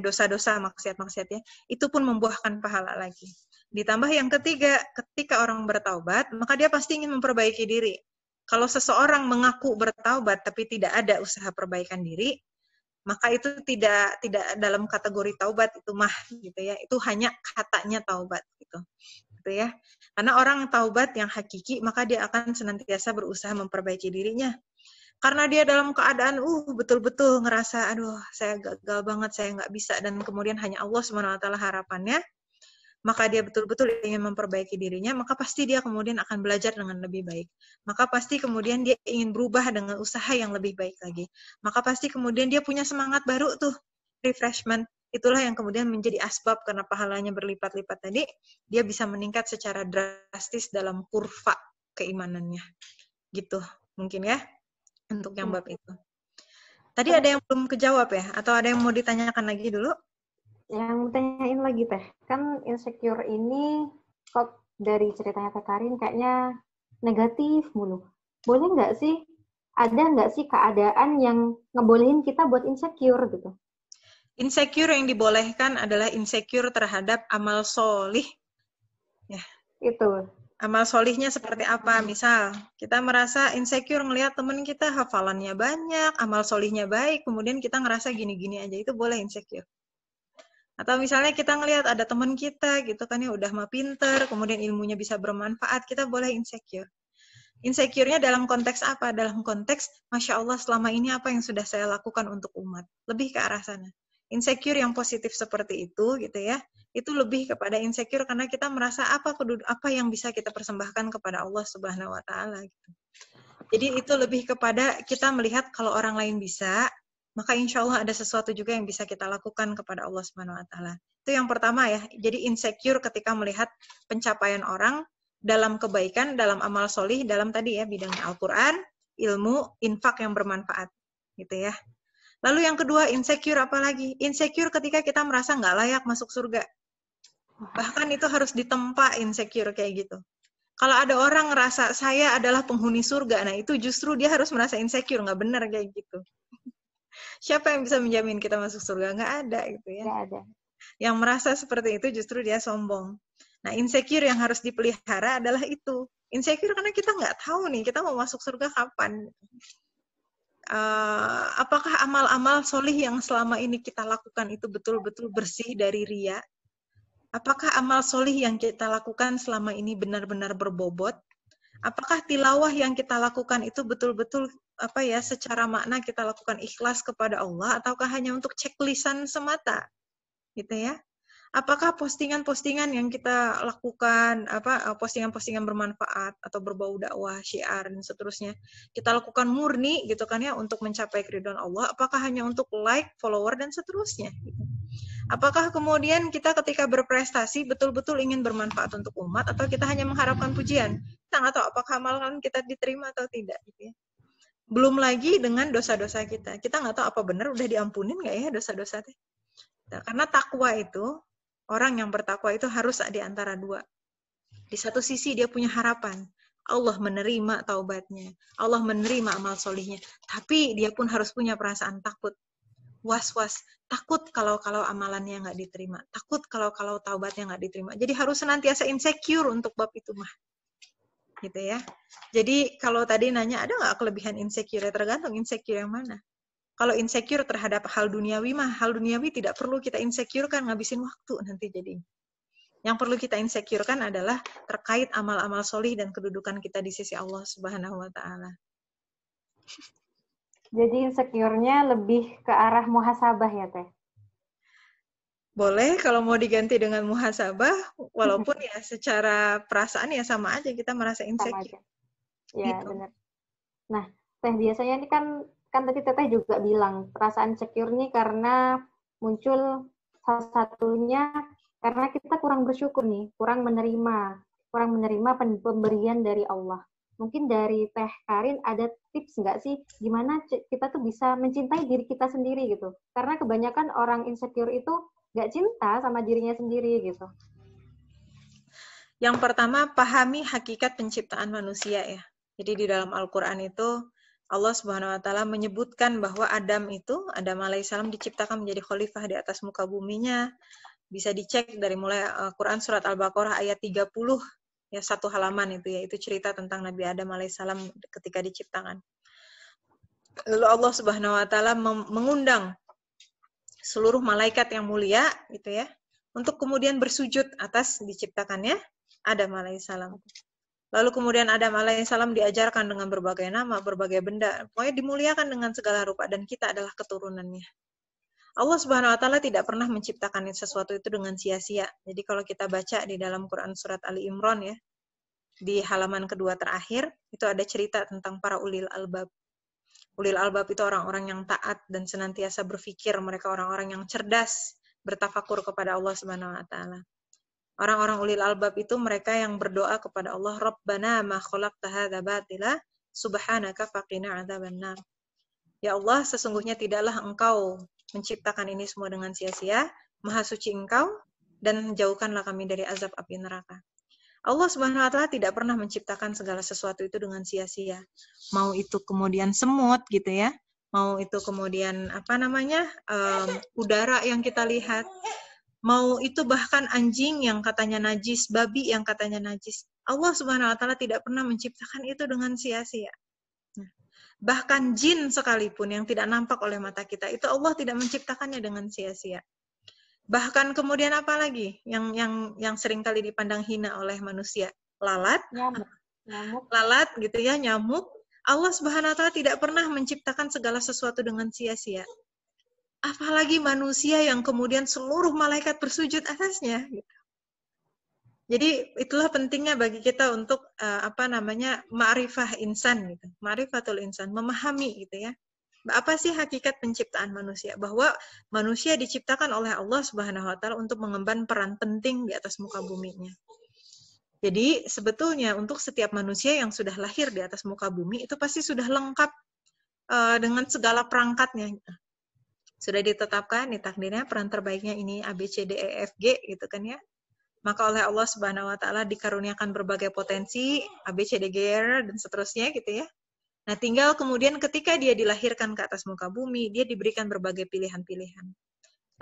C: dosa-dosa, maksiat-maksiatnya, itu pun membuahkan pahala lagi. Ditambah yang ketiga, ketika orang bertaubat, maka dia pasti ingin memperbaiki diri. Kalau seseorang mengaku bertaubat tapi tidak ada usaha perbaikan diri, maka itu tidak dalam kategori taubat, itu gitu ya. Itu hanya katanya taubat gitu ya. Karena orang taubat yang hakiki, maka dia akan senantiasa berusaha memperbaiki dirinya. Karena dia dalam keadaan betul-betul ngerasa aduh saya gagal banget, saya nggak bisa, dan kemudian hanya Allah SWT harapannya, maka dia betul-betul ingin memperbaiki dirinya, maka pasti dia kemudian akan belajar dengan lebih baik. Maka pasti kemudian dia ingin berubah dengan usaha yang lebih baik lagi. Maka pasti kemudian dia punya semangat baru tuh, refreshment. Itulah yang kemudian menjadi asbab karena pahalanya berlipat-lipat tadi, dia bisa meningkat secara drastis dalam kurva keimanannya. Gitu, mungkin ya. Untuk yang bab itu. Tadi ada yang belum kejawab ya? Atau ada yang mau ditanyakan lagi dulu?
A: Yang tanyain lagi Teh, kan insecure ini kok dari ceritanya Teh Karin kayaknya negatif mulu. Boleh nggak sih, ada nggak sih keadaan yang ngebolehin kita buat insecure gitu?
C: Insecure yang dibolehkan adalah insecure terhadap amal solih. Ya.
A: Itu.
C: Amal solihnya seperti apa? Misal, kita merasa insecure ngelihat teman kita hafalannya banyak, amal solihnya baik, kemudian kita ngerasa gini-gini aja, itu boleh insecure. Atau misalnya kita ngelihat ada teman kita gitu kan ya udah mah pinter, kemudian ilmunya bisa bermanfaat, kita boleh insecure. Insecure-nya dalam konteks apa? Dalam konteks, Masya Allah selama ini apa yang sudah saya lakukan untuk umat. Lebih ke arah sana. Insecure yang positif seperti itu gitu ya, itu lebih kepada insecure karena kita merasa apa yang bisa kita persembahkan kepada Allah Subhanahu wa taala gitu. Jadi itu lebih kepada kita melihat kalau orang lain bisa, maka insya Allah ada sesuatu juga yang bisa kita lakukan kepada Allah Subhanahu wa taala. Itu yang pertama ya. Jadi insecure ketika melihat pencapaian orang dalam kebaikan, dalam amal solih, dalam tadi ya bidangnya Al-Qur'an, ilmu, infak yang bermanfaat gitu ya. Lalu yang kedua, insecure apa lagi? Insecure ketika kita merasa nggak layak masuk surga. Bahkan itu harus ditempa insecure kayak gitu. Kalau ada orang ngerasa saya adalah penghuni surga, nah itu justru dia harus merasa insecure, nggak benar kayak gitu. Siapa yang bisa menjamin kita masuk surga? Nggak ada gitu ya.
A: Nggak ada.
C: Yang merasa seperti itu justru dia sombong. Nah insecure yang harus dipelihara adalah itu. Insecure karena kita nggak tahu nih, kita mau masuk surga kapan. Apakah amal-amal solih yang selama ini kita lakukan itu betul-betul bersih dari ria? Apakah amal solih yang kita lakukan selama ini benar-benar berbobot? Apakah tilawah yang kita lakukan itu betul-betul secara makna kita lakukan ikhlas kepada Allah ataukah hanya untuk cek lisan semata? Gitu ya. Apakah postingan-postingan yang kita lakukan, postingan-postingan bermanfaat atau berbau dakwah, syiar dan seterusnya, kita lakukan murni gitu kan ya untuk mencapai keridhaan Allah, apakah hanya untuk like, follower dan seterusnya? Gitu. Apakah kemudian kita ketika berprestasi betul-betul ingin bermanfaat untuk umat atau kita hanya mengharapkan pujian? Kita nggak tahu apakah amalan kita diterima atau tidak gitu ya. Belum lagi dengan dosa-dosa kita. Kita nggak tahu apa benar udah diampunin nggak ya dosa-dosa teh. Nah, karena takwa itu, orang yang bertakwa itu harus di antara dua. Di satu sisi dia punya harapan, Allah menerima taubatnya, Allah menerima amal solihnya, tapi dia pun harus punya perasaan takut, was-was, takut kalau amalannya nggak diterima, takut kalau taubatnya nggak diterima. Jadi harus senantiasa insecure untuk bab itu mah, gitu ya. Jadi kalau tadi nanya ada nggak kelebihan insecure, tergantung insecure yang mana. Kalau insecure terhadap hal duniawi mah, hal duniawi tidak perlu kita insecure kan, ngabisin waktu nanti jadi. Yang perlu kita insecure kan adalah terkait amal-amal solih dan kedudukan kita di sisi Allah Subhanahu wa taala.
A: Jadi insecure-nya lebih ke arah muhasabah ya Teh?
C: Boleh kalau mau diganti dengan muhasabah, walaupun ya secara perasaan ya sama aja kita merasa insecure.
A: Ya
C: gitu.
A: benar. Nah Teh biasanya ini kan tadi Teteh juga bilang perasaan insecure nih karena muncul salah satunya karena kita kurang bersyukur nih, kurang menerima pemberian dari Allah. Mungkin dari Teh Karin ada tips nggak sih gimana kita tuh bisa mencintai diri kita sendiri gitu? Karena kebanyakan orang insecure itu nggak cinta sama dirinya sendiri gitu.
C: Yang pertama, pahami hakikat penciptaan manusia ya. Jadi di dalam Al-Quran itu Allah Subhanahu wa taala menyebutkan bahwa Adam alaihissalam diciptakan menjadi khalifah di atas muka buminya. Bisa dicek dari mulai Quran surat Al-Baqarah ayat 30 ya, satu halaman itu ya, itu cerita tentang Nabi Adam alaihissalam ketika diciptakan. Lalu Allah Subhanahu wa taala mengundang seluruh malaikat yang mulia gitu ya untuk kemudian bersujud atas diciptakannya Adam alaihissalam. Lalu kemudian Adam alaihissalam diajarkan dengan berbagai nama, berbagai benda. Pokoknya dimuliakan dengan segala rupa dan kita adalah keturunannya. Allah Subhanahu wa taala tidak pernah menciptakan sesuatu itu dengan sia-sia. Jadi kalau kita baca di dalam Quran surat Ali Imran ya, di halaman kedua terakhir, itu ada cerita tentang para ulil albab. Ulil albab itu orang-orang yang taat dan senantiasa berpikir, mereka orang-orang yang cerdas, bertafakur kepada Allah Subhanahu wa taala. Orang-orang ulil albab itu mereka yang berdoa kepada Allah, Rabbana ma khalaqta hadza batila, subhanaka faqina adzabannar. Ya Allah, sesungguhnya tidaklah Engkau menciptakan ini semua dengan sia-sia, Maha suci Engkau, dan jauhkanlah kami dari azab api neraka. Allah Subhanahu wa taala tidak pernah menciptakan segala sesuatu itu dengan sia-sia. Mau itu kemudian semut gitu ya, mau itu kemudian udara yang kita lihat, mau itu bahkan anjing yang katanya najis, babi yang katanya najis. Allah Subhanahu wa taala tidak pernah menciptakan itu dengan sia-sia. Bahkan jin sekalipun yang tidak nampak oleh mata kita, itu Allah tidak menciptakannya dengan sia-sia. Bahkan kemudian apa lagi yang sering kali dipandang hina oleh manusia? Lalat,
B: Nyamuk.
C: Lalat gitu ya, nyamuk. Allah Subhanahu wa taala tidak pernah menciptakan segala sesuatu dengan sia-sia. Apalagi manusia yang kemudian seluruh malaikat bersujud atasnya gitu. Jadi itulah pentingnya bagi kita untuk ma'rifah insan gitu. Ma'rifatul insan, memahami gitu ya. Apa sih hakikat penciptaan manusia? Bahwa manusia diciptakan oleh Allah Subhanahu wa taala untuk mengemban peran penting di atas muka buminya. Jadi sebetulnya untuk setiap manusia yang sudah lahir di atas muka bumi itu pasti sudah lengkap dengan segala perangkatnya. Sudah ditetapkan di takdirnya peran terbaiknya ini A B C D E F G gitu kan ya. Maka oleh Allah Subhanahu wa taala dikaruniakan berbagai potensi A B C D G R dan seterusnya gitu ya. Nah, tinggal kemudian ketika dia dilahirkan ke atas muka bumi, dia diberikan berbagai pilihan-pilihan.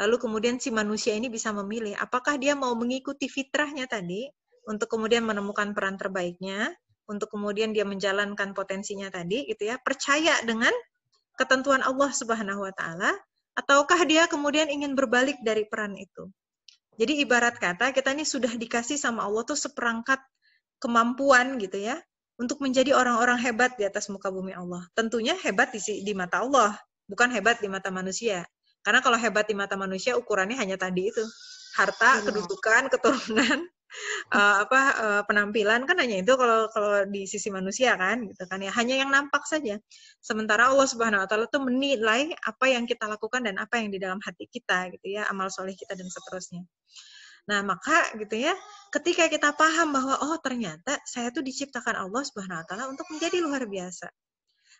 C: Lalu kemudian si manusia ini bisa memilih apakah dia mau mengikuti fitrahnya tadi untuk kemudian menemukan peran terbaiknya, untuk kemudian dia menjalankan potensinya tadi gitu ya, percaya dengan ketentuan Allah Subhanahu wa taala, ataukah dia kemudian ingin berbalik dari peran itu. Jadi ibarat kata kita ini sudah dikasih sama Allah tuh seperangkat kemampuan gitu ya, untuk menjadi orang-orang hebat di atas muka bumi Allah. Tentunya hebat di mata Allah, bukan hebat di mata manusia. Karena kalau hebat di mata manusia ukurannya hanya tadi itu, harta, kedudukan, keturunan, penampilan kan hanya itu kalau di sisi manusia kan, gitu kan ya, hanya yang nampak saja. Sementara Allah Subhanahu wa taala tuh menilai apa yang kita lakukan dan apa yang di dalam hati kita gitu ya, amal soleh kita dan seterusnya. Nah, maka gitu ya, ketika kita paham bahwa oh ternyata saya tuh diciptakan Allah Subhanahu wa taala untuk menjadi luar biasa.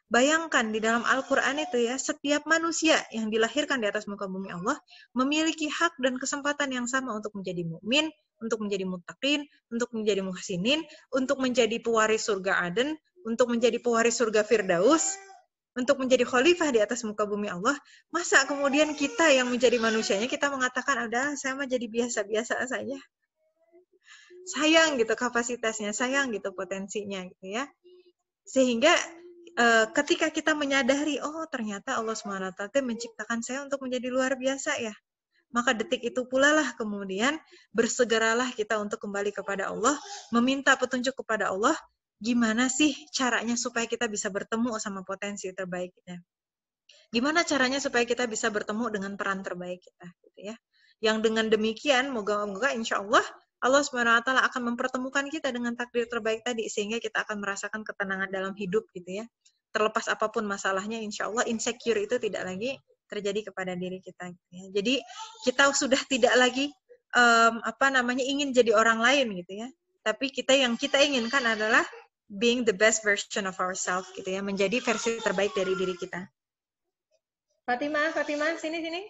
C: Bayangkan di dalam Al-Qur'an itu ya, setiap manusia yang dilahirkan di atas muka bumi Allah memiliki hak dan kesempatan yang sama untuk menjadi mukmin, untuk menjadi muttaqin, untuk menjadi muhsinin, untuk menjadi pewaris surga Aden, untuk menjadi pewaris surga Firdaus, untuk menjadi khalifah di atas muka bumi Allah. Masa kemudian kita yang menjadi manusianya kita mengatakan udah saya mah jadi biasa-biasa saja. Sayang gitu kapasitasnya, sayang gitu potensinya gitu ya. Sehingga ketika kita menyadari oh ternyata Allah SWT menciptakan saya untuk menjadi luar biasa ya. Maka detik itu pula lah kemudian bersegeralah kita untuk kembali kepada Allah, meminta petunjuk kepada Allah. Gimana sih caranya supaya kita bisa bertemu sama potensi terbaik kita? Gimana caranya supaya kita bisa bertemu dengan peran terbaik kita, gitu ya? Yang dengan demikian, moga-moga insya Allah Subhanahu wa taala akan mempertemukan kita dengan takdir terbaik tadi, sehingga kita akan merasakan ketenangan dalam hidup, gitu ya. Terlepas apapun masalahnya, insya Allah insecure itu tidak lagi terjadi kepada diri kita. Gitu ya. Jadi kita sudah tidak lagi ingin jadi orang lain, gitu ya. Tapi yang kita inginkan adalah being the best version of ourselves gitu ya, menjadi versi terbaik dari diri kita. Fatimah, sini.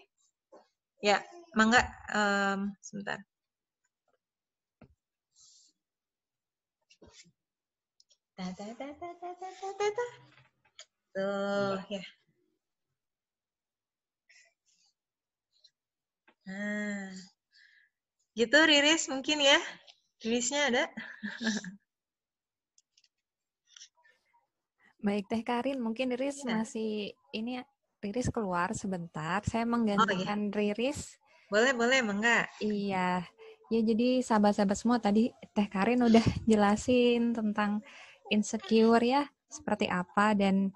C: Ya, mangga sebentar. Tuh, ya. Nah. Gitu Riris mungkin ya. Ririsnya ada?
D: Baik Teh Karin, mungkin Riris masih ini Riris keluar sebentar. Saya menggantikan Riris.
C: Boleh, mangga.
D: Iya. Ya, jadi sahabat-sahabat semua tadi Teh Karin udah jelasin tentang insecure ya, seperti apa, dan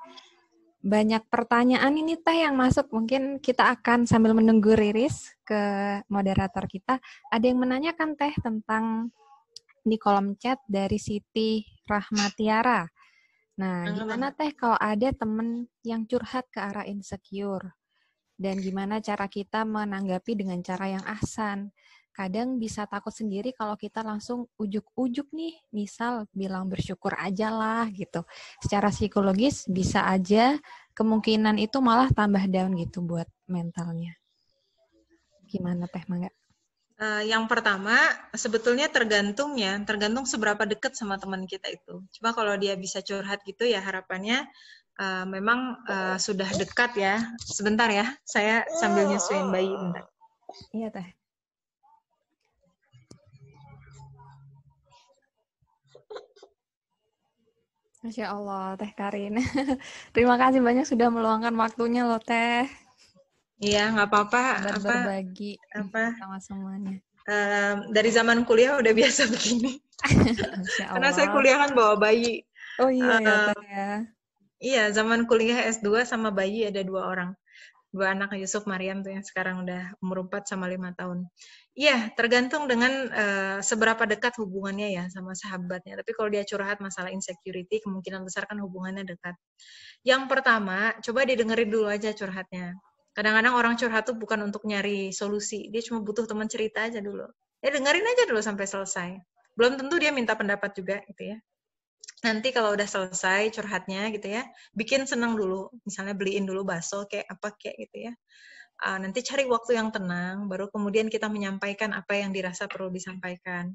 D: banyak pertanyaan ini Teh yang masuk. Mungkin kita akan sambil menunggu Riris ke moderator kita. Ada yang menanyakan Teh tentang di kolom chat dari Siti Rahmatiara. Nah, gimana Teh kalau ada temen yang curhat ke arah insecure? Dan gimana cara kita menanggapi dengan cara yang ahsan? Kadang bisa takut sendiri kalau kita langsung ujuk-ujuk nih, misal bilang bersyukur aja lah gitu. Secara psikologis bisa aja kemungkinan itu malah tambah down gitu buat mentalnya. Gimana Teh Mangga?
C: Yang pertama, sebetulnya tergantung seberapa dekat sama teman kita itu. Cuma kalau dia bisa curhat gitu ya harapannya memang sudah dekat ya. Sebentar ya, saya sambil nyusuin bayi bentar.
D: Iya Teh. Masya Allah, Teh Karin. Terima kasih banyak sudah meluangkan waktunya loh, Teh.
C: Iya, nggak apa-apa.
D: Berbagi sama semuanya.
C: Dari zaman kuliah udah biasa begini. Karena saya kuliah kan bawa bayi.
D: Oh iya ya, Teh ya.
C: Iya, zaman kuliah S2 sama bayi ada 2 orang. 2 anak Yusuf Maryam tuh yang sekarang udah umur 4 sama 5 tahun. Iya, tergantung dengan seberapa dekat hubungannya ya sama sahabatnya. Tapi kalau dia curhat masalah insecurity, kemungkinan besar kan hubungannya dekat. Yang pertama, coba didengerin dulu aja curhatnya. Kadang-kadang orang curhat tuh bukan untuk nyari solusi, dia cuma butuh teman cerita aja dulu. Ya dengerin aja dulu sampai selesai. Belum tentu dia minta pendapat juga gitu ya. Nanti kalau udah selesai curhatnya gitu ya, bikin seneng dulu. Misalnya beliin dulu bakso kayak apa kayak gitu ya. Nanti cari waktu yang tenang, baru kemudian kita menyampaikan apa yang dirasa perlu disampaikan.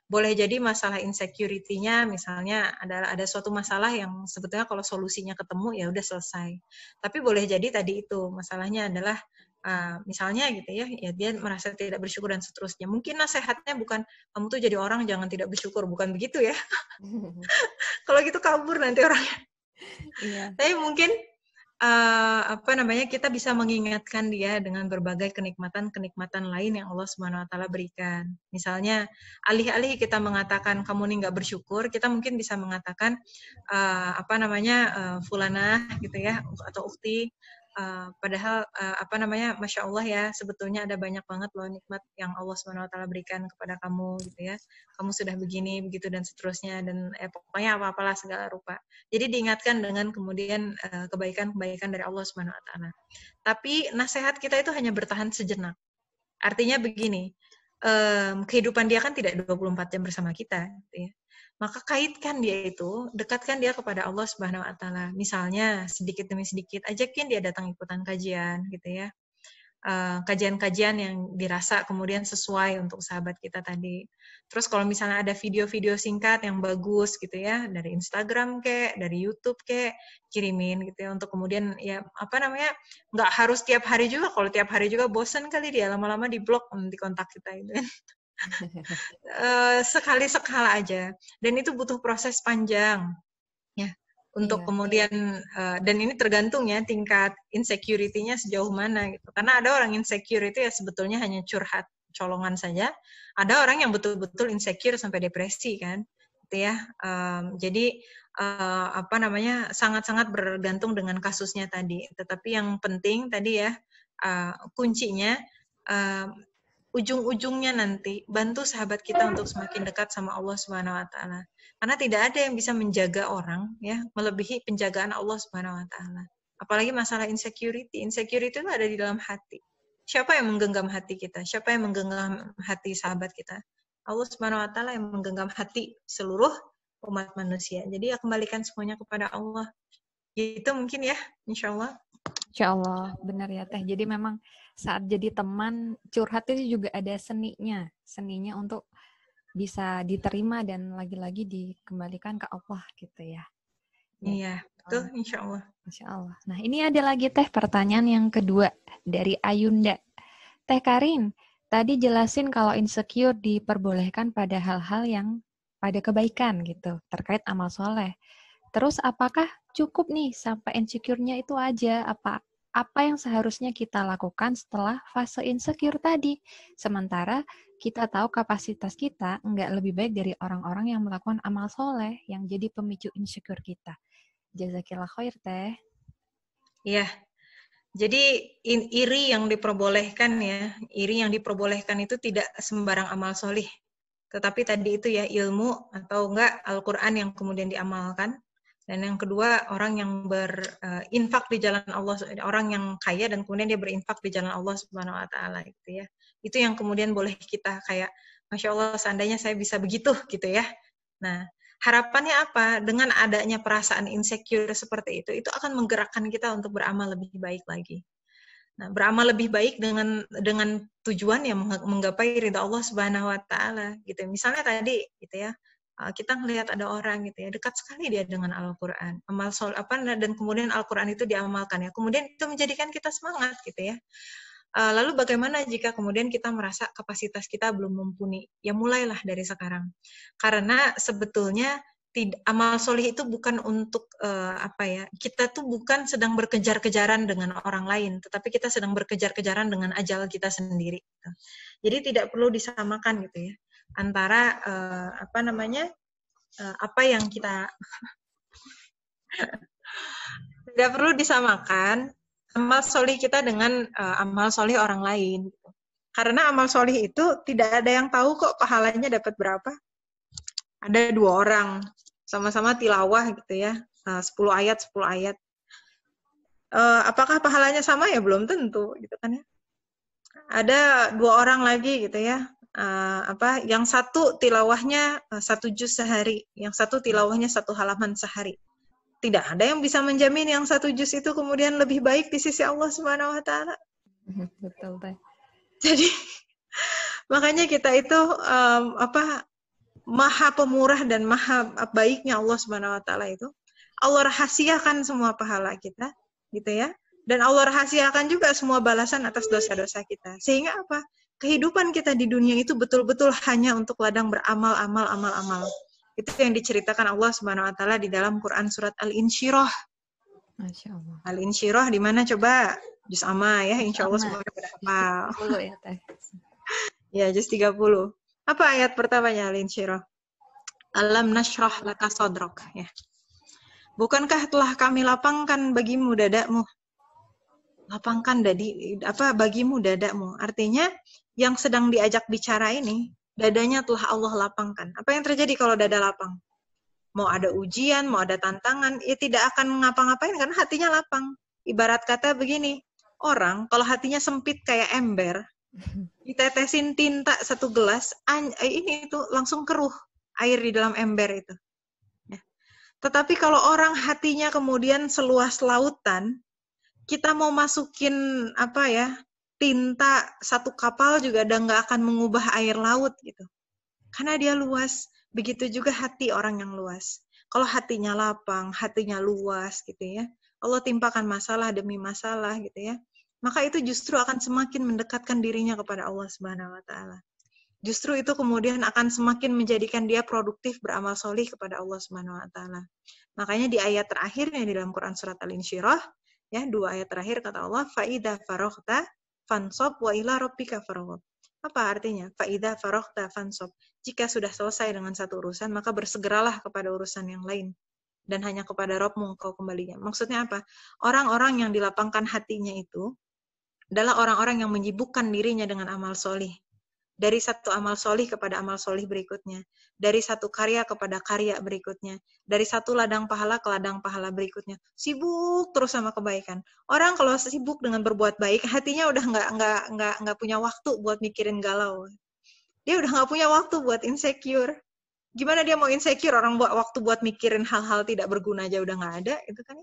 C: Boleh jadi masalah insecurity-nya misalnya ada suatu masalah yang sebetulnya kalau solusinya ketemu ya udah selesai. Tapi boleh jadi tadi itu masalahnya adalah misalnya gitu ya dia merasa tidak bersyukur dan seterusnya. Mungkin nasihatnya bukan kamu tuh jadi orang jangan tidak bersyukur, bukan begitu ya. Kalau gitu kabur nanti orangnya.
D: Iya.
C: Tapi mungkin kita bisa mengingatkan dia dengan berbagai kenikmatan lain yang Allah Subhanahu wa taala berikan. Misalnya, alih-alih kita mengatakan kamu nih nggak bersyukur, kita mungkin bisa mengatakan fulanah gitu ya atau ukhti. Padahal Masya Allah ya, sebetulnya ada banyak banget loh nikmat yang Allah Subhanahu wa taala berikan kepada kamu gitu ya. Kamu sudah begini, begitu dan seterusnya dan pokoknya apa-apalah segala rupa. Jadi diingatkan dengan kemudian kebaikan-kebaikan dari Allah Subhanahu wa taala. Tapi nasihat kita itu hanya bertahan sejenak. Artinya begini, kehidupan dia kan tidak 24 jam bersama kita gitu ya. Maka kaitkan dia itu, dekatkan dia kepada Allah Subhanahu wa taala. Misalnya sedikit demi sedikit ajakin dia datang ikutan kajian gitu ya. Kajian-kajian yang dirasa kemudian sesuai untuk sahabat kita tadi. Terus kalau misalnya ada video-video singkat yang bagus gitu ya, dari Instagram kek, dari YouTube kek, kirimin gitu ya, untuk kemudian ya nggak harus tiap hari juga. Kalau tiap hari juga bosan kali dia, lama-lama di blok nanti kontak kita itu. Sekali-sekala aja. Dan itu butuh proses panjang ya untuk kemudian dan ini tergantung ya tingkat insecurity-nya sejauh mana gitu. Karena ada orang insecure itu ya sebetulnya hanya curhat colongan saja. Ada orang yang betul-betul insecure sampai depresi kan. Gitu ya. Jadi sangat-sangat bergantung dengan kasusnya tadi. Tetapi yang penting tadi ya kuncinya ujung-ujungnya nanti bantu sahabat kita untuk semakin dekat sama Allah Subhanahu wa taala. Karena tidak ada yang bisa menjaga orang ya melebihi penjagaan Allah Subhanahu wa taala. Apalagi masalah insecurity. Insecurity itu ada di dalam hati. Siapa yang menggenggam hati kita? Siapa yang menggenggam hati sahabat kita? Allah Subhanahu wa taala yang menggenggam hati seluruh umat manusia. Jadi ya kembalikan semuanya kepada Allah. Gitu mungkin ya, insyaallah.
D: Insyaallah, benar ya Teh. Jadi memang saat jadi teman curhat itu juga ada seninya untuk bisa diterima dan lagi-lagi dikembalikan ke Allah gitu ya.
C: Iya, betul, insyaallah.
D: Insyaallah. Nah ini ada lagi Teh pertanyaan yang kedua dari Ayunda. Teh Karin, tadi jelasin kalau insecure diperbolehkan pada hal-hal yang pada kebaikan gitu, terkait amal soleh. Terus apakah cukup nih sampai insecure-nya itu aja? Apa yang seharusnya kita lakukan setelah fase insecure tadi? Sementara kita tahu kapasitas kita nggak lebih baik dari orang-orang yang melakukan amal soleh yang jadi pemicu insecure kita. Jazakillah khair, Teh.
C: Iya. Jadi iri yang diperbolehkan ya, iri yang diperbolehkan itu tidak sembarang amal solih. Tetapi tadi itu ya ilmu atau enggak Al-Quran yang kemudian diamalkan. Dan yang kedua orang yang berinfak di jalan Allah, orang yang kaya dan kemudian dia berinfak di jalan Allah Subhanahu Wa Taala gitu ya. Itu yang kemudian boleh kita kayak, Masya Allah seandainya saya bisa begitu gitu ya. Nah harapannya apa? Dengan adanya perasaan insecure seperti itu akan menggerakkan kita untuk beramal lebih baik lagi. Nah, beramal lebih baik dengan tujuan yang menggapai ridha Allah Subhanahu Wa Taala gitu. Misalnya tadi gitu ya, kita melihat ada orang gitu ya, dekat sekali dia dengan Al-Quran, amal sol apa dan kemudian Al-Quran itu diamalkan ya, kemudian itu menjadikan kita semangat gitu ya. Lalu bagaimana jika kemudian kita merasa kapasitas kita belum mumpuni? Ya mulailah dari sekarang. Karena sebetulnya amal solih itu bukan untuk kita tuh bukan sedang berkejar-kejaran dengan orang lain, tetapi kita sedang berkejar-kejaran dengan ajal kita sendiri. Gitu. Jadi tidak perlu disamakan gitu ya antara apa yang kita tidak perlu disamakan amal solih kita dengan amal solih orang lain. Karena amal solih itu tidak ada yang tahu kok pahalanya dapat berapa. Ada 2 orang sama-sama tilawah gitu ya, 10 ayat. Apakah pahalanya sama ya? Belum tentu gitu kan ya. Ada 2 orang lagi gitu ya, yang satu tilawahnya 1 juz sehari, yang satu tilawahnya 1 halaman sehari. Tidak ada yang bisa menjamin yang 1 juz itu kemudian lebih baik di sisi Allah Subhanahu Wa Taala.
D: Betul, Teh.
C: Jadi makanya kita itu maha pemurah dan maha baiknya Allah Subhanahu Wa Taala itu. Allah rahasiakan semua pahala kita, gitu ya. Dan Allah rahasiakan juga semua balasan atas dosa-dosa kita. Sehingga apa? Kehidupan kita di dunia itu betul-betul hanya untuk ladang beramal, amal. Itu yang diceritakan Allah Subhanahu Wa Taala di dalam Quran surat Al-Insyirah.
D: Masya Allah.
C: Al-Insyirah di mana coba? Juz amma ya, insya Allah semuanya pada hafal.
D: 30 ya, Teh.
C: Ya, juz 30. Apa ayat pertamanya Al-Insyirah? Alam nashrah laka sadrak ya. Bukankah telah kami lapangkan bagimu dadamu? Lapangkan bagimu dadamu. Artinya yang sedang diajak bicara ini dadanya telah Allah lapangkan. Apa yang terjadi kalau dada lapang? Mau ada ujian, mau ada tantangan, ya tidak akan ngapa-ngapain karena hatinya lapang. Ibarat kata begini, orang kalau hatinya sempit kayak ember, ditetesin tinta 1 gelas, ini itu langsung keruh air di dalam ember itu. Ya. Tetapi kalau orang hatinya kemudian seluas lautan, kita mau masukin tinta 1 kapal juga nggak akan mengubah air laut gitu. Karena dia luas. Begitu juga hati orang yang luas. Kalau hatinya lapang, hatinya luas gitu ya. Allah timpakan masalah demi masalah gitu ya. Maka itu justru akan semakin mendekatkan dirinya kepada Allah Subhanahu Wa Taala. Justru itu kemudian akan semakin menjadikan dia produktif beramal solih kepada Allah Subhanahu Wa Taala. Makanya di ayat terakhirnya di dalam Quran surat Al-Insyirah, ya 2 ayat terakhir kata Allah, fa'idha faroghta fansob wa ila rabbika farghab. Apa artinya? Fa'idha faroghta fansob. Jika sudah selesai dengan 1 urusan, maka bersegeralah kepada urusan yang lain. Dan hanya kepada Rabbmu engkau kembalinya. Maksudnya apa? Orang-orang yang dilapangkan hatinya itu adalah orang-orang yang menyibukkan dirinya dengan amal solih. Dari 1 amal solih kepada amal solih berikutnya. Dari 1 karya kepada karya berikutnya. Dari 1 ladang pahala ke ladang pahala berikutnya. Sibuk terus sama kebaikan. Orang kalau sibuk dengan berbuat baik, hatinya udah nggak punya waktu buat mikirin galau. Dia udah nggak punya waktu buat insecure. Gimana dia mau insecure? Orang waktu buat mikirin hal-hal tidak berguna aja udah nggak ada. Itu kan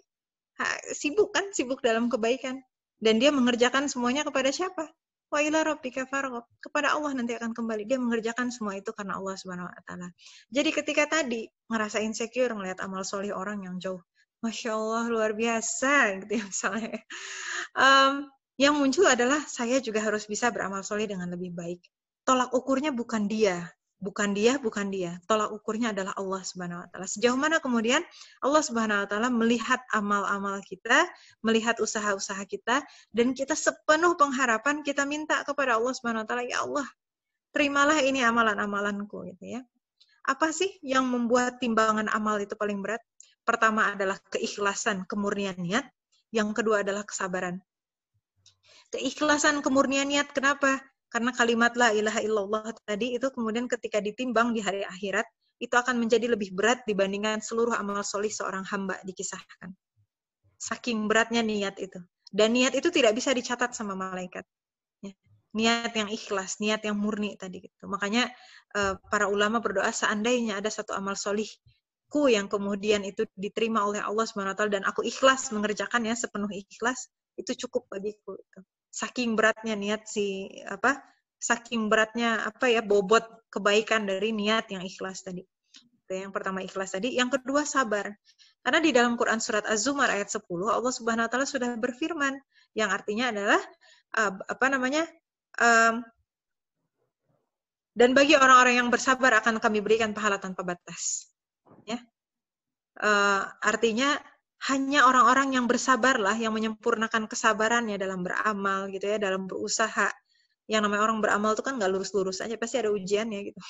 C: sibuk dalam kebaikan. Dan dia mengerjakan semuanya kepada siapa? Wa ila rabbika farghab. Kepada Allah nanti akan kembali. Dia mengerjakan semua itu karena Allah Subhanahu Wa Taala. Jadi ketika tadi ngerasa insecure ngelihat amal solih orang yang jauh, Masya Allah luar biasa gitu ya misalnya. Yang muncul adalah saya juga harus bisa beramal solih dengan lebih baik. Tolak ukurnya bukan dia. Tolak ukurnya adalah Allah Subhanahu Wa Taala. Sejauh mana kemudian Allah Subhanahu Wa Taala melihat amal-amal kita, melihat usaha-usaha kita, dan kita sepenuh pengharapan kita minta kepada Allah Subhanahu Wa Taala, ya Allah, terimalah ini amalan-amalanku gitu ya. Apa sih yang membuat timbangan amal itu paling berat? Pertama adalah keikhlasan, kemurnian niat. Yang kedua adalah kesabaran. Keikhlasan, kemurnian niat, kenapa? Karena kalimat la ilaha illallah tadi itu kemudian ketika ditimbang di hari akhirat, itu akan menjadi lebih berat dibandingkan seluruh amal solih seorang hamba dikisahkan. Saking beratnya niat itu. Dan niat itu tidak bisa dicatat sama malaikat. Ya. Niat yang ikhlas, niat yang murni tadi gitu. Makanya para ulama berdoa seandainya ada satu amal solihku yang kemudian itu diterima oleh Allah SWT dan aku ikhlas mengerjakannya sepenuh ikhlas, itu cukup bagiku. Gitu. Saking beratnya niat saking beratnya bobot kebaikan dari niat yang ikhlas tadi. Itu yang pertama ikhlas tadi. Yang kedua sabar. Karena di dalam Quran surat Az-Zumar ayat 10 Allah Subhanahu wa taala sudah berfirman yang artinya adalah dan bagi orang-orang yang bersabar akan kami berikan pahala tanpa batas. Ya. Artinya hanya orang-orang yang bersabarlah yang menyempurnakan kesabarannya dalam beramal gitu ya, dalam berusaha. Yang namanya orang beramal itu kan nggak lurus-lurus aja, pasti ada ujiannya gitu.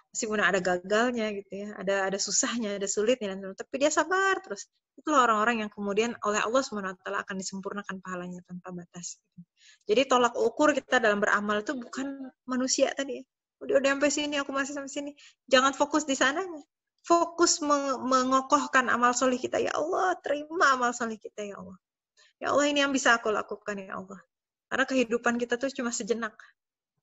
C: Meskipun ada gagalnya gitu ya, ada susahnya, ada sulitnya, tapi dia sabar terus. Itulah orang-orang yang kemudian oleh Allah SWT akan disempurnakan pahalanya tanpa batas. Jadi tolak ukur kita dalam beramal itu bukan manusia tadi ya. Udah sampai sini, aku masih sampai sini. Jangan fokus di sananya. Fokus mengokohkan amal solih kita. Ya Allah, terima amal solih kita ya Allah. Ya Allah, ini yang bisa aku lakukan ya Allah. Karena kehidupan kita tuh cuma sejenak.